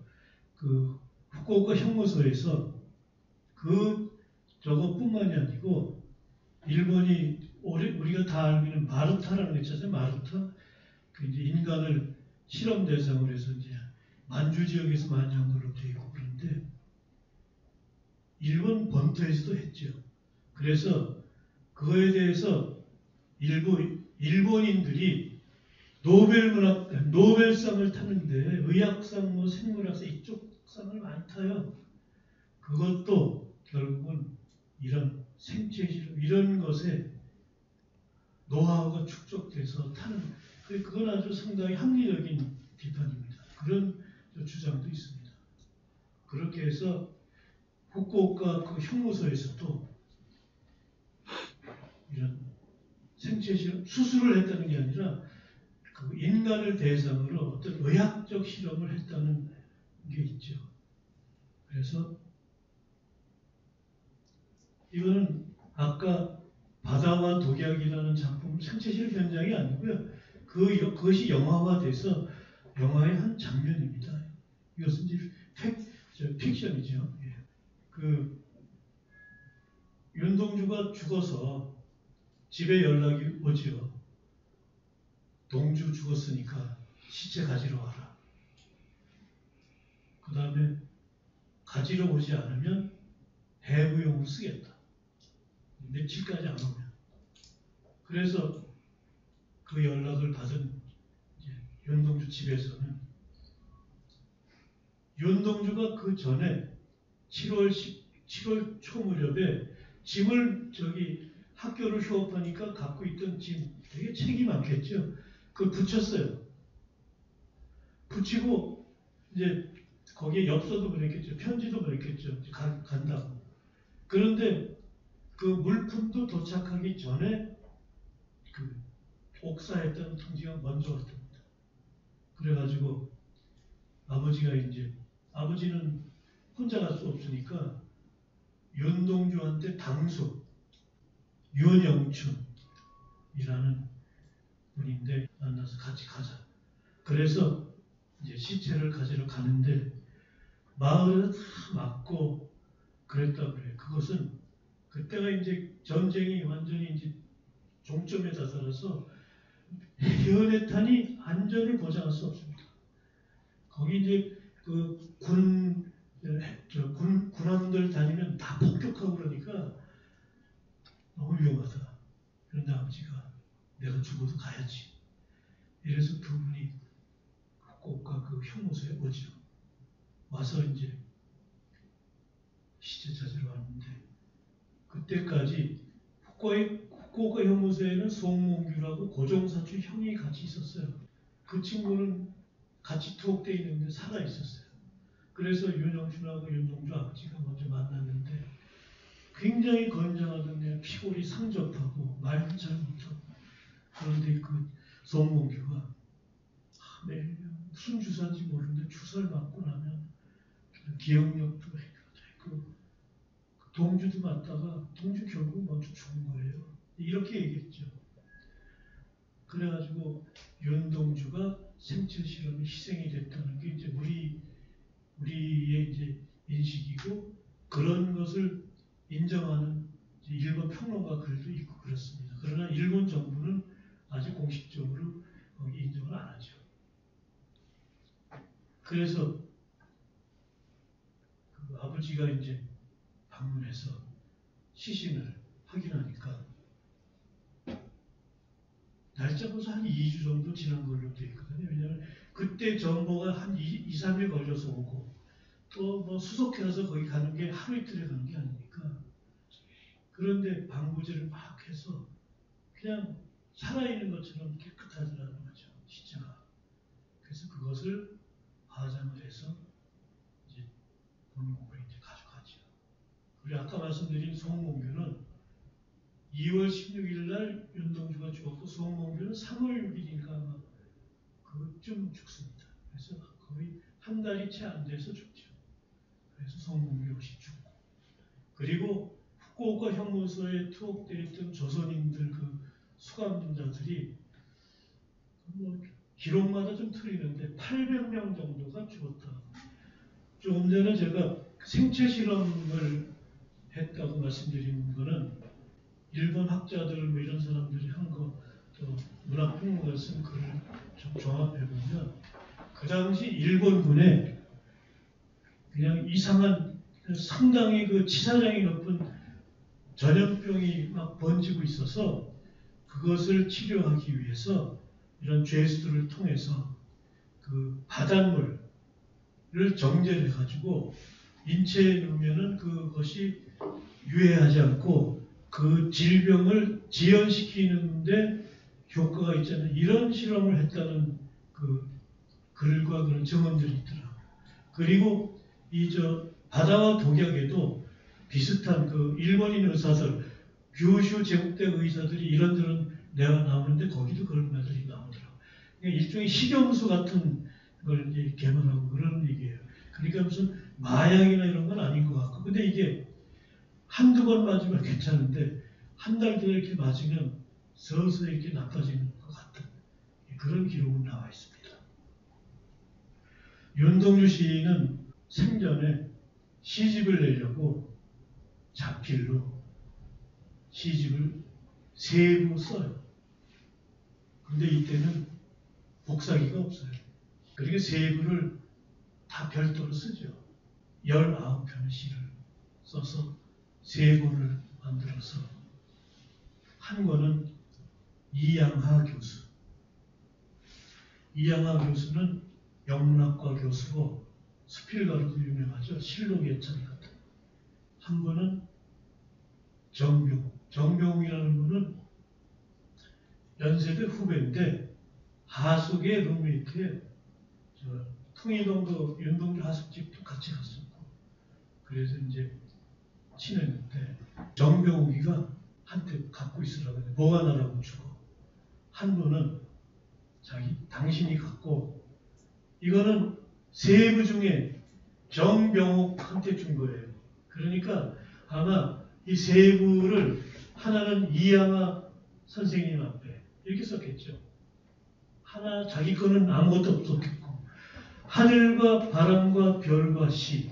그 후쿠오카 형무소에서 저것뿐만이 아니고 일본이 우리가 다 알고 있는 마루타라는 거 있잖아요. 마루타. 그 이제 인간을 실험 대상으로 해서 이제 만주 지역에서 많이 한 걸로 되어 있고 그런데 일본 본토에서도 했죠. 그래서 그거에 대해서 일본인들이 노벨상을 타는데 의학상, 생물학상 이쪽 상을 많이 타요. 그것도 결국은 이런 생체 실험 이런 것에 노하우가 축적돼서 타는 그건 아주 상당히 합리적인 비판입니다. 그런 주장도 있습니다. 그렇게 해서 후쿠오카 그 형무소에서도 이런 생체 실험 수술을 했다는 게 아니라 그 인간을 대상으로 어떤 의학적 실험을 했다는 게 있죠. 그래서 이거는 아까 바다와 독약이라는 작품 생체 실험 현장이 아니고요. 그것이 영화화돼서 영화의 한 장면입니다. 이것은 이제 픽션이죠. 예. 그 윤동주가 죽어서 집에 연락이 오죠. 동주 죽었으니까 시체 가지러 와라. 그 다음에 가지러 오지 않으면 해부용을 쓰겠다. 며칠까지 안 오면. 그래서 그 연락을 받은 윤동주 집에서는 윤동주가 그 전에 7월 초 무렵에 짐을 학교를 휴업하니까 갖고 있던 짐 되게 책이 많겠죠. 그걸 붙였어요. 붙이고 이제 거기에 엽서도 보냈겠죠. 편지도 보냈겠죠. 간다고. 그런데 그 물품도 도착하기 전에 그 옥사했던 통지가 먼저 왔답니다. 그래가지고 아버지는 혼자 갈 수 없으니까 윤동주한테 당숙 윤영춘이라는 분인데 만나서 같이 가자. 그래서 이제 시체를 가지러 가는데 마을에서 다 막고 그랬다 그래. 그것은 그때가 이제 전쟁이 완전히 이제 종점에 다다라서 해연해탄이 안전을 보장할 수 없습니다. 거기 이제 그 군함들 다니면 다 폭격하고 그러니까 너무 위험하다. 그런데 아버지가 내가 죽어도 가야지. 이래서 두 분이 후쿠오카 그 형무소에 오죠. 와서 이제 시체 찾으러 왔는데 그때까지 후쿠오카 형무소에는 송몽규라고 고종사출 형이 같이 있었어요. 그 친구는 같이 투옥되어 있는데 살아 있었어요. 그래서 윤영춘하고 윤동주 아버지가 먼저 만났는데 굉장히 건장하던 피골이 상접하고 말도 잘 못하고 그런데 그 송몽규가 매일 무슨 주사인지 모르는데 주사를 맞고 나면 기억력도 그 동주도 맞다가 동주 결국 먼저 죽은 거예요. 이렇게 얘기했죠. 그래가지고 윤동주가 생체 실험이 희생이 됐다는 게 이제 우리의 이제 인식이고 그런 것을 인정하는 일본 평론가 글도 있고 그렇습니다. 그러나 일본 정부는 아직 공식적으로 인정을 안 하죠. 그래서 그 아버지가 이제 방문해서 시신을 확인하니까 날짜 벌써 한 2주 정도 지난 걸로 되어 있거든요. 왜냐하면 그때 정보가 한 2, 3일 걸려서 오고 또 뭐 수속해서 거기 가는 게 하루 이틀에 가는 게 아니니까 그런데 방부제를 막 해서 그냥 살아있는 것처럼 깨끗하더라는 거죠. 시체가. 그래서 그것을 화장을 해서 이제 본국으로 이제 가져가죠. 그리고 아까 말씀드린 송몽규는 2월 16일 날 윤동주가 죽었고 송몽규는 3월 6일인가 아마 그쯤 죽습니다. 그래서 거의 한 달이 채 안 돼서 죽죠. 그래서 송몽규 역시 죽고 그리고 후쿠오카 형무소에 투옥되어 있던 조선인들 그 수감자들이 뭐 기록마다 좀 틀리는데 800명 정도가 죽었다. 조금 전에 제가 생체 실험을 했다고 말씀드린 거는 일본 학자들 뭐 이런 사람들이 한 거 또 문학평론가 쓴 글을 좀 종합해 보면 그 당시 일본군에 그냥 이상한 상당히 그 치사량이 높은 전염병이 막 번지고 있어서 그것을 치료하기 위해서 이런 죄수들을 통해서 그 바닷물을 정제를 해가지고 인체에 넣으면은 그것이 유해하지 않고 그 질병을 지연시키는데 효과가 있잖아요. 이런 실험을 했다는 그 글과 그런 증언들이 있더라고요. 그리고 바다와 독약에도 비슷한 그 일본인 의사들, 규슈 제국대 의사들이 이런저런 내가 나오는데 거기도 그런 말들이 나오더라고요. 그러니까 일종의 식염수 같은 걸 이제 개발하고 그런 얘기예요. 그러니까 무슨 마약이나 이런 건 아닌 것 같고. 근데 이게 한두 번 맞으면 괜찮은데 한 달 동안 이렇게 맞으면 서서히 이렇게 나빠지는 것 같은 그런 기록은 나와 있습니다. 윤동주 시인은 생전에 시집을 내려고 자필로 시집을 3부 써요. 근데 이때는 복사기가 없어요. 그러니까 3부를 다 별도로 쓰죠. 19편의 시를 써서 3권을 만들어서 한 권은 이양하 교수. 이양하 교수는 영문학과 교수고 수필가로도 유명하죠. 실록예찬 같은. 한 번은 정병이라는 분은 연세대 후배인데 하숙의 룸메이트에 통일동도 윤동주 하숙집도 같이 갔었고 그래서 이제 친했는데 정병욱이가 한테 갖고 있으라고 했는데 보관하라고 주고 한 분은 당신이 갖고 이거는 3부 중에 정병욱한테 준 거예요. 그러니까 아마 이 3부를 하나는 이양하 선생님 앞에 이렇게 썼겠죠. 하나 자기 거는 아무것도 없었겠고 하늘과 바람과 별과 시,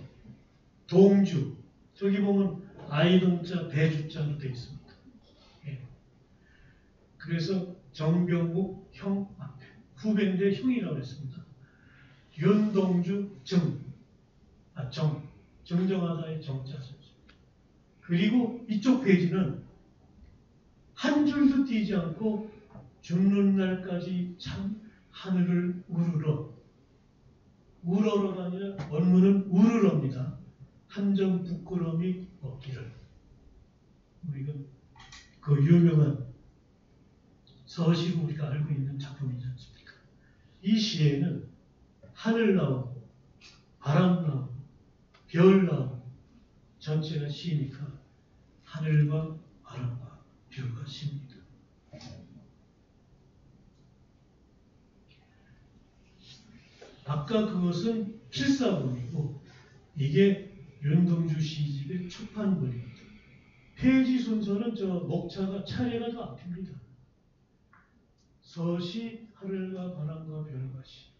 동주. 저기 보면 아이동자, 배주자로 되어 있습니다. 예. 그래서 정병국 형 앞에 후배인데 형이라고 했습니다. 윤동주 정정하다의 정자죠. 그리고 이쪽 페이지는 한 줄도 띄지 않고 죽는 날까지 참 하늘을 우러러가 아니라 원문은 우르러입니다. 한 점 부끄러움이 없기를. 우리가 그 유명한 서시로 우리가 알고 있는 작품이지 않습니까? 이 시에는 하늘 나오고 바람 나오고 별 나오고 전체가 시니까 하늘과 바람과 별과 시입니다. 아까 그것은 필사본이고 이게 윤동주 시집의 초판본입니다. 페이지 순서는 저 목차가 차례가 더 앞입니다. 서시, 하늘과 바람과 별과 시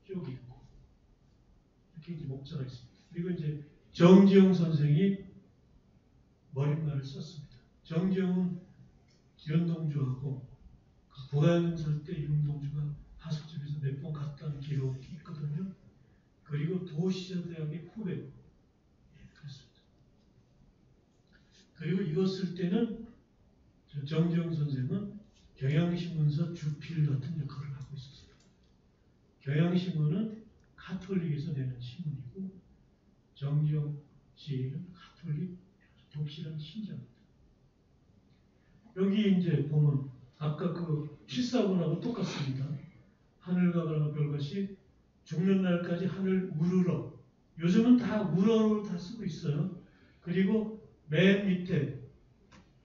쭉 있고 이렇게 이제 목차가 있습니다. 그리고 이제 정지용 선생이 머릿말을 썼습니다. 정지용은 윤동주하고 그 부가영 살 때 윤동주가 하숙집에서 몇 번 갔다는 기록이 있거든요. 그리고 도시저대학의 후배고, 예, 그렇습니다. 그리고 이거 쓸 때는 정지용 선생은 경향신문사 주필 같은 역할을 하고 있었어요. 경향신문은 카톨릭에서 내는 신문이고 정지용 씨는 카톨릭 독실한 신자입니다. 여기 이제 보면 아까 그 필사본하고 똑같습니다. 하늘과 바람과 별과 시, 죽는 날까지 하늘 우르러. 요즘은 다 우러로 다 쓰고 있어요. 그리고 맨 밑에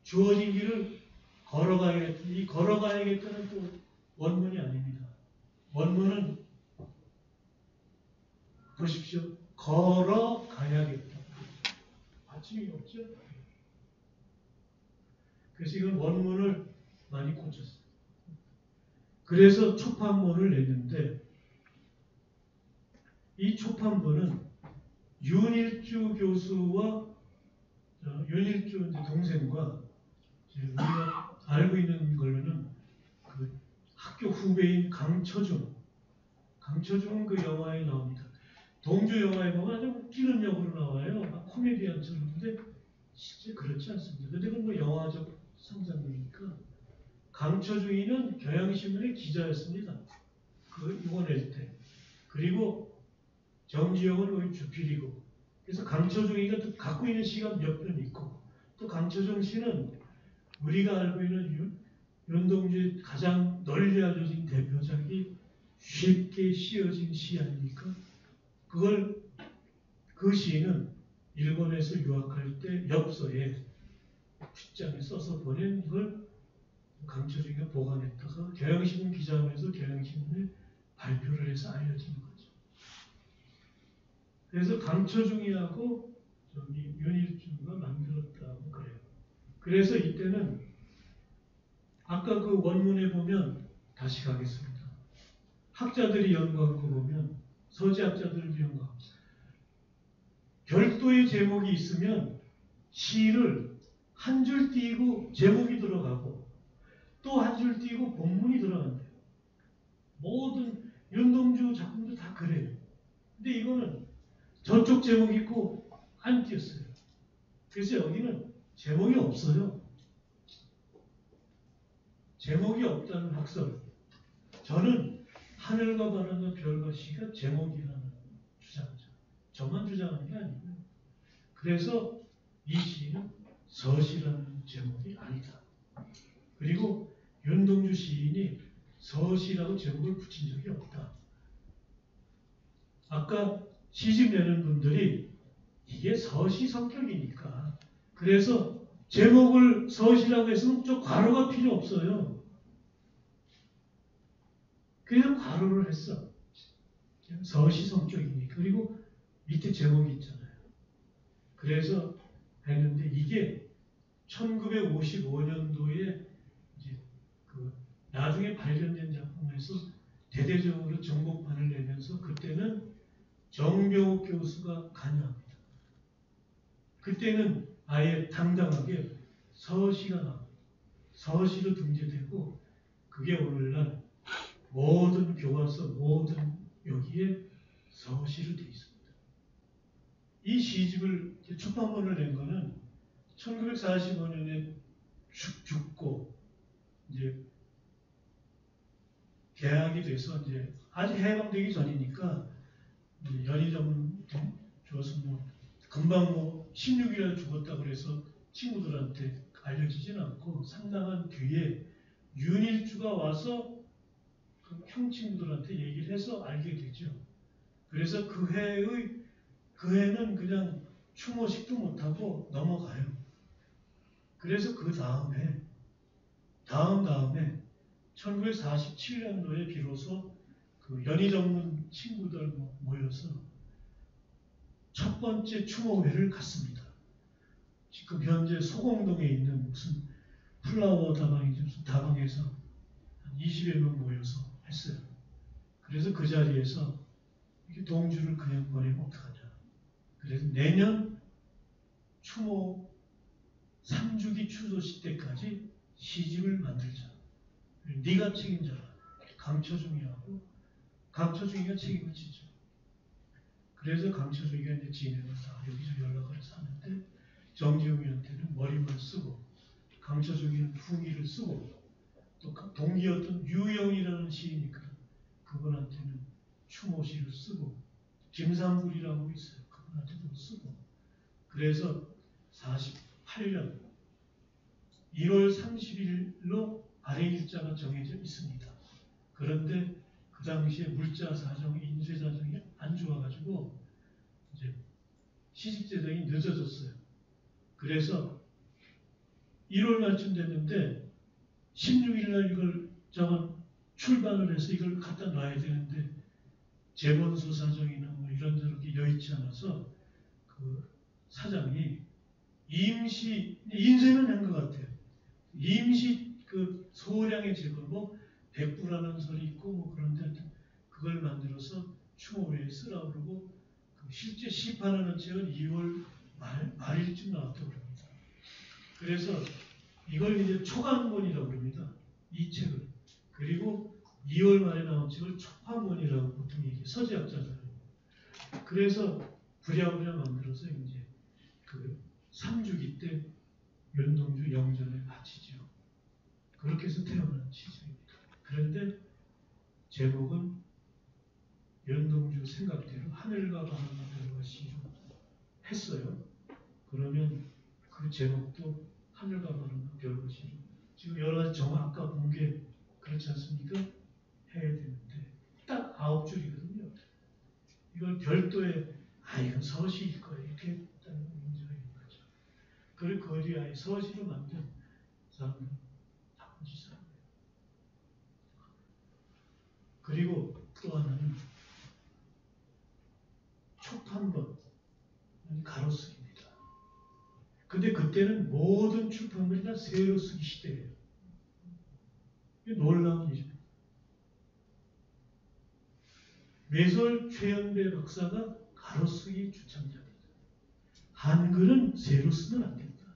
주어진 길을 걸어가야겠다. 이 걸어가야겠다는 또 원문이 아닙니다. 원문은 보십시오. 걸어가야겠다. 받침이 없죠? 그래서 이건 원문을 많이 고쳤어요. 그래서 초판본을 냈는데 이 초판본은 윤일주 교수와 윤일주 동생과 우리가 알고 있는 걸로는 그 학교 후배인 강처중은 그 영화에 나옵니다. 동주 영화에 보면 아주 웃기는 역으로 나와요. 막 코미디언처럼. 근데 실제 그렇지 않습니다. 근데 그건 뭐 영화적 상상이니까. 강처중이는 경향신문의 기자였습니다. 그 이거 낼 때. 그리고 정지용은 거의 주필이고. 그래서 강처중이가 갖고 있는 시가 몇 편 있고, 또 강처중 씨는 우리가 알고 있는 윤동주의 가장 널리 알려진 대표작이 쉽게 씌어진 시 아닙니까? 그 시는 일본에서 유학할 때 엽서에 뒷장에 써서 보낸 걸 강처중이가 보관했다가 경향신문 기자하면서 경향신문에 발표를 해서 알려진 거죠. 그래서 강처중이하고 저기 윤일주가 만들었다고 그래요. 그래서 이때는 아까 그 원문에 보면 다시 가겠습니다. 학자들이 연구한 거 보면 서지학자들이 연구한 별도의 제목이 있으면 시를 한 줄 띄고 제목이 들어가고 또 한 줄 띄고 본문이 들어간대요. 모든 윤동주 작품도 다 그래요. 근데 이거는 저쪽 제목이 있고 안 띄었어요. 그래서 여기는 제목이 없어요. 제목이 없다는 학설. 저는 하늘과 바람과 별과 시가 제목이라는 주장자. 저만 주장하는 게 아니고요. 그래서 이 시는 서시라는 제목이 아니다. 그리고 윤동주 시인이 서시라고 제목을 붙인 적이 없다. 아까 시집 내는 분들이 이게 서시 성격이니까 그래서 제목을 서시라고 했으면 저 괄호가 필요 없어요. 그래서 괄호를 했어. 서시 성격이니까. 그리고 밑에 제목이 있잖아요. 그래서 했는데 이게 1955년도에 이제 그 나중에 발견된 작품에서 대대적으로 정복판을 내면서 그때는 정병욱 교수가 관여합니다. 그때는 아예 당당하게 서시가 나옵니다. 서시로 등재되고 그게 오늘날 모든 교과서 모든 여기에 서시로 되어 있습니다. 이 시집을 초판본을 낸 거는 1945년에 죽고 이제 개학이 돼서 이제 아직 해방되기 전이니까 이제 연희정 줘서 뭐 금방 뭐 16일에 죽었다 그래서 친구들한테 알려지진 않고 상당한 뒤에 윤일주가 와서 그 형 친구들한테 얘기를 해서 알게 되죠. 그래서 그 해는 그냥 추모식도 못하고 넘어가요. 그래서 그 다음에 1947년도에 비로소 그 연희 전문 친구들 모여서 첫 번째 추모회를 갔습니다. 지금 현재 소공동에 있는 무슨 플라워 다방인지 무슨 다방에서 한 20여 명 모여서 했어요. 그래서 그 자리에서 이렇게 동주를 그냥 보내면 어떡하냐. 그래서 내년 추모 3주기 추도시 때까지 시집을 만들자. 네가 책임져라. 강처중이하고 강처중이가 책임을 지죠. 그래서 강처중이가 이제 진행을 다 여기저기 연락을 해서 하는데 정지용이한테는 머리만 쓰고 강처중이는 후기를 쓰고 또 동기였던 유영이라는 시인이 있거든. 그분한테는 추모시를 쓰고 김삼굴이라고 있어요. 그분한테도 쓰고 그래서 48년 1월 30일로 발행일자가 정해져 있습니다. 그런데 그 당시에 물자 사정, 인쇄 사정이 안 좋아가지고 이제 시집 제작이 늦어졌어요. 그래서 1월 말쯤 됐는데 16일 날 이걸 출반을 해서 이걸 갖다 놔야 되는데 재본소 사정이나 뭐 이런저런 게 여의치 않아서 그 사장이 임시 인쇄는 한 것 같아요. 임시 그 소량의 재본 뭐 백부라는 소리 있고 뭐 그런데 그걸 만들어서 추모회에 쓰라고 그러고 그 실제 시판하는 책은 2월 말일쯤 나왔다고 합니다. 그래서 이걸 이제 초간본이라고 합니다. 이 책을. 그리고 2월 말에 나온 책을 초판본이라고 보통 얘기해요. 서재학자들은. 그래서 부랴부랴 만들어서 이제 그 3주기 때 연동주 영전에 바치죠. 그렇게 해서 태어난 시집입니다. 그런데 제목은 연동주 생각대로 하늘과 바람과 별과 시로 했어요. 그러면 그 제목도 하늘과 바람과 별과 시로 지금 여러 가지 아까 본 게 그렇지 않습니까? 해야 되는데 딱 9줄이거든요. 이걸 별도의 이건 서시일 거예요. 이렇게 했다는 문제가 있는 거죠. 그리고 그 뒤에 아예 서시로 만든 사람들은 나머지 사람이에요. 그리고 또 하나는 초판본 가로쓰기입니다. 근데 그때는 모든 출판물이 다 세로 쓰기 시대예요. 이게 놀라운 일입니다. 매솔 최연배 박사가 가로쓰기 주창자입니다. 한글은 세로 쓰면 안 된다.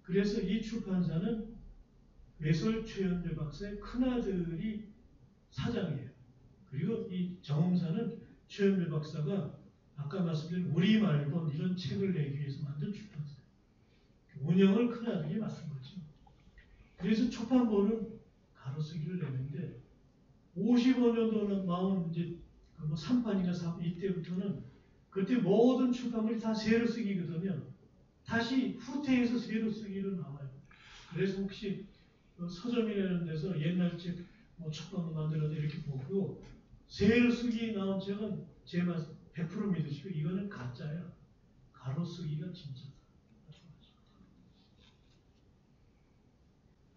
그래서 이 출판사는 매솔 최연배 박사의 큰아들이 사장이에요. 그리고 이 정음사는 최연배 박사가 아까 말씀드린 우리말본 이런 책을 내기 위해서 만든 출판사예요. 운영을 큰아들이 맡은 거죠. 그래서 초판본은 가로쓰기를 내는데 55년도는 나온 이제 뭐 3판이나 4판 이때부터는 그때 모든 출판물이 다 세로 쓰기거든요. 다시 후퇴해서 세로 쓰기로 나와요. 그래서 혹시 서점이라는 데서 옛날 책 뭐 초판을 만들어서 이렇게 보고 세로 쓰기 나온 책은 제 말 100% 믿으시고 이거는 가짜야. 가로 쓰기가 진짜다.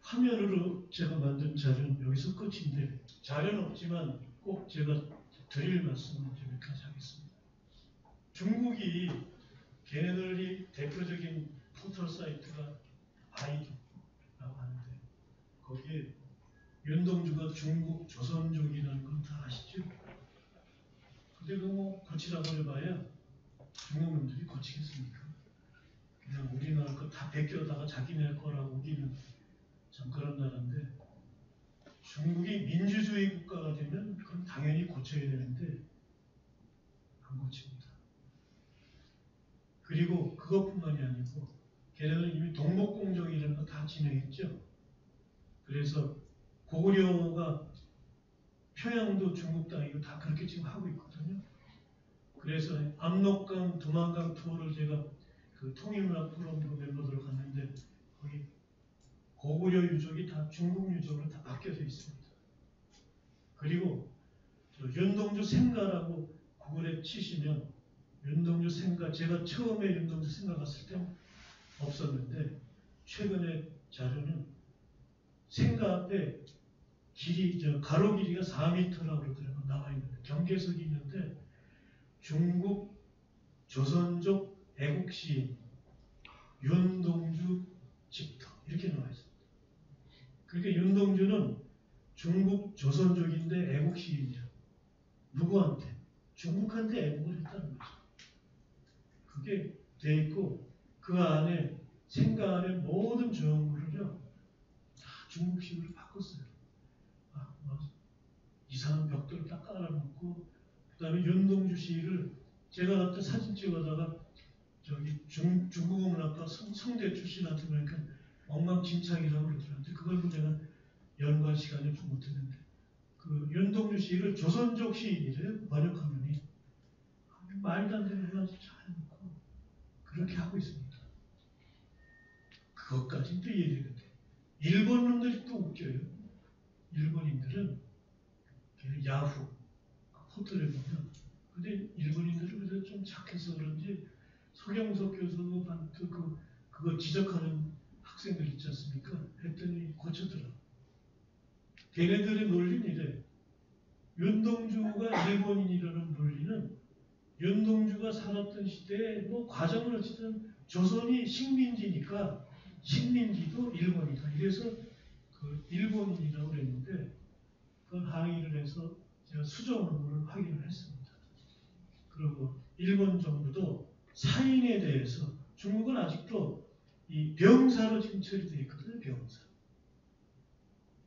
화면으로 제가 만든 자료는 여기서 끝인데 자료는 없지만 꼭 제가 드릴 말씀은 여기까지 하겠습니다. 중국이 걔네들이 대표적인 포털 사이트가 바이두라고 하는데 거기에 윤동주가 중국 조선족이라는 건 다 아시죠? 근데 그거 뭐 고치라고 해봐야 중국 놈들이 고치겠습니까? 그냥 우리나라 거 다 베껴다가 자기네 거라고 우기는 참 그런 나라인데, 중국이 민주주의 국가가 되면 그건 당연히 고쳐야 되는데 안 고칩니다. 그리고 그것뿐만이 아니고 걔네는 이미 동목공정이라는 거 다 진행했죠. 그래서 고구려가 평양도 중국 땅이고 다 그렇게 지금 하고 있거든요. 그래서 압록강, 두만강 투어를 제가 그 통일문학 포럼 그 멤버들로 갔는데 거기 고구려 유적이 다 중국 유적으로 다 바뀌어져 있습니다. 그리고 윤동주 생가라고 구글에 치시면 윤동주 생가, 제가 처음에 윤동주 생가 갔을 때 없었는데 최근에 자료는 생가 앞에 길이, 가로 길이가 4m라고 그러더라고요. 나와 있는데 경계석이 있는데 중국 조선족 애국시인 윤동주 집터 이렇게 나와 있습니다. 그러니까 윤동주는 중국 조선족인데 애국시인이야. 누구한테? 중국한테 애국을 했다는 거죠. 그게 돼 있고 그 안에 생가 안에 모든 조형물을요 다 중국식으로 바꿨어요. 이상한 벽돌을 딱 깔아놓고 그다음에 윤동주 시를 제가 그때 사진 찍어다가 저기 중국어 문학과 성대 출신한테 보니까 엉망진창이라고 그러더라고요. 그걸 내가 연구할 시간이 좀 못했는데 그 윤동주 시를 조선족 시인이래요. 번역하면이 말도 안 되는 걸 아주 잘 해놓고 그렇게 하고 있습니다. 그것까지 또 이해되는데 일본 놈들이 또 웃겨요. 일본인들은 야후 포털에 보면 근데 일본인들은 그래도 좀 착해서 그런지 서경석 교수한테 그거 지적하는 학생들 있지 않습니까? 했더니 고쳤더라. 걔네들의 논리는 이래. 윤동주가 일본인이라는 논리는 윤동주가 살았던 시대에 뭐 과정을 어쨌든 조선이 식민지니까 식민지도 일본이다. 이래서 그 일본인이라고 그랬는데 그건 항의를 해서 제가 수정 논문을 확인을 했습니다. 그리고 일본 정부도 사인에 대해서 중국은 아직도 이 병사로 지금 처리되어 있거든요. 병사.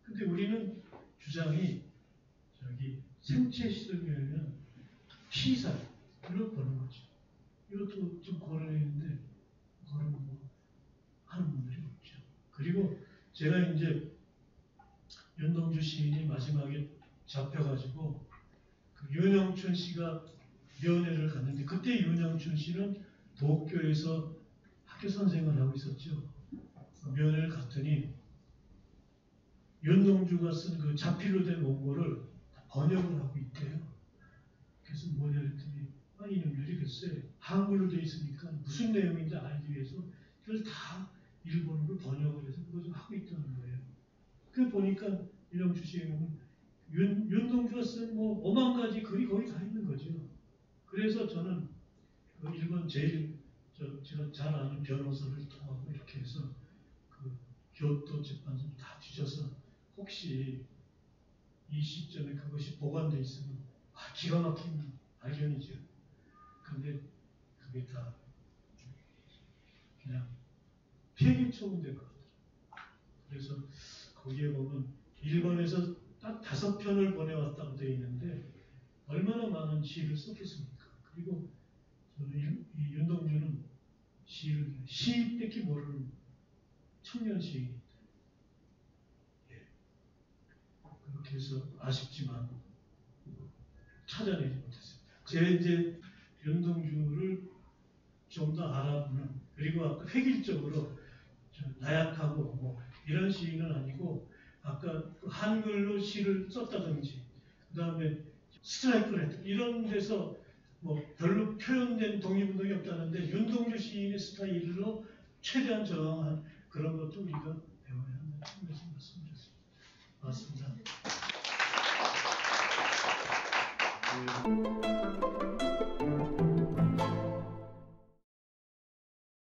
근데 우리는 주장이 저기 생체 실험이면 피살로 보는 거죠. 이것도 좀 거론했는데 그런 뭐 하는 분들이 없죠. 그리고 제가 이제 윤동주 시인이 마지막에 잡혀가지고 그 윤영춘 씨가 면회를 갔는데 그때 윤영춘 씨는 도쿄에서 학교 선생을 하고 있었죠. 면회를 갔더니 윤동주가 쓴 그 자필로 된 원고를 번역을 하고 있대요. 그래서 뭐냐 했더니 이놈들이 글쎄 한글로 돼 있으니까 무슨 내용인지 알기 위해서 그걸 다 일본어로 번역을 해서 그걸 좀 하고 있다는 거예요. 그 보니까 윤영춘 씨는 윤동주가 쓴 뭐 5만 가지 글이 거기 다 있는 거죠. 그래서 저는 그 일본 제일 제가 잘 아는 변호사를 통하고 이렇게 해서 그 교토 재판소 다 뒤져서 혹시 이 시점에 그것이 보관돼 있으면 기가 막힌 발견이죠. 근데 그게 다 그냥 폐기 처분된 거거든요. 그래서 거기에 보면 일본에서 딱 5편을 보내왔다고 되어 있는데 얼마나 많은 시를 썼겠습니까? 그리고 이 윤동주는 시밖에 모르는 청년 시인인데 그렇게 해서 아쉽지만 찾아내지 못했습니다. 제가 이제 윤동주를 좀 더 알아보는 그리고 아까 획일적으로 나약하고 뭐 이런 시인은 아니고 아까 그 한글로 시를 썼다든지 그 다음에 스트라이크를 했다 이런 데서 뭐 별로 표현된 독립운동이 없다는데 윤동주 시인의 스타일로 최대한 저항한 그런 것도 우리가 배워야 한다는 말씀을 드렸습니다. 맞습니다.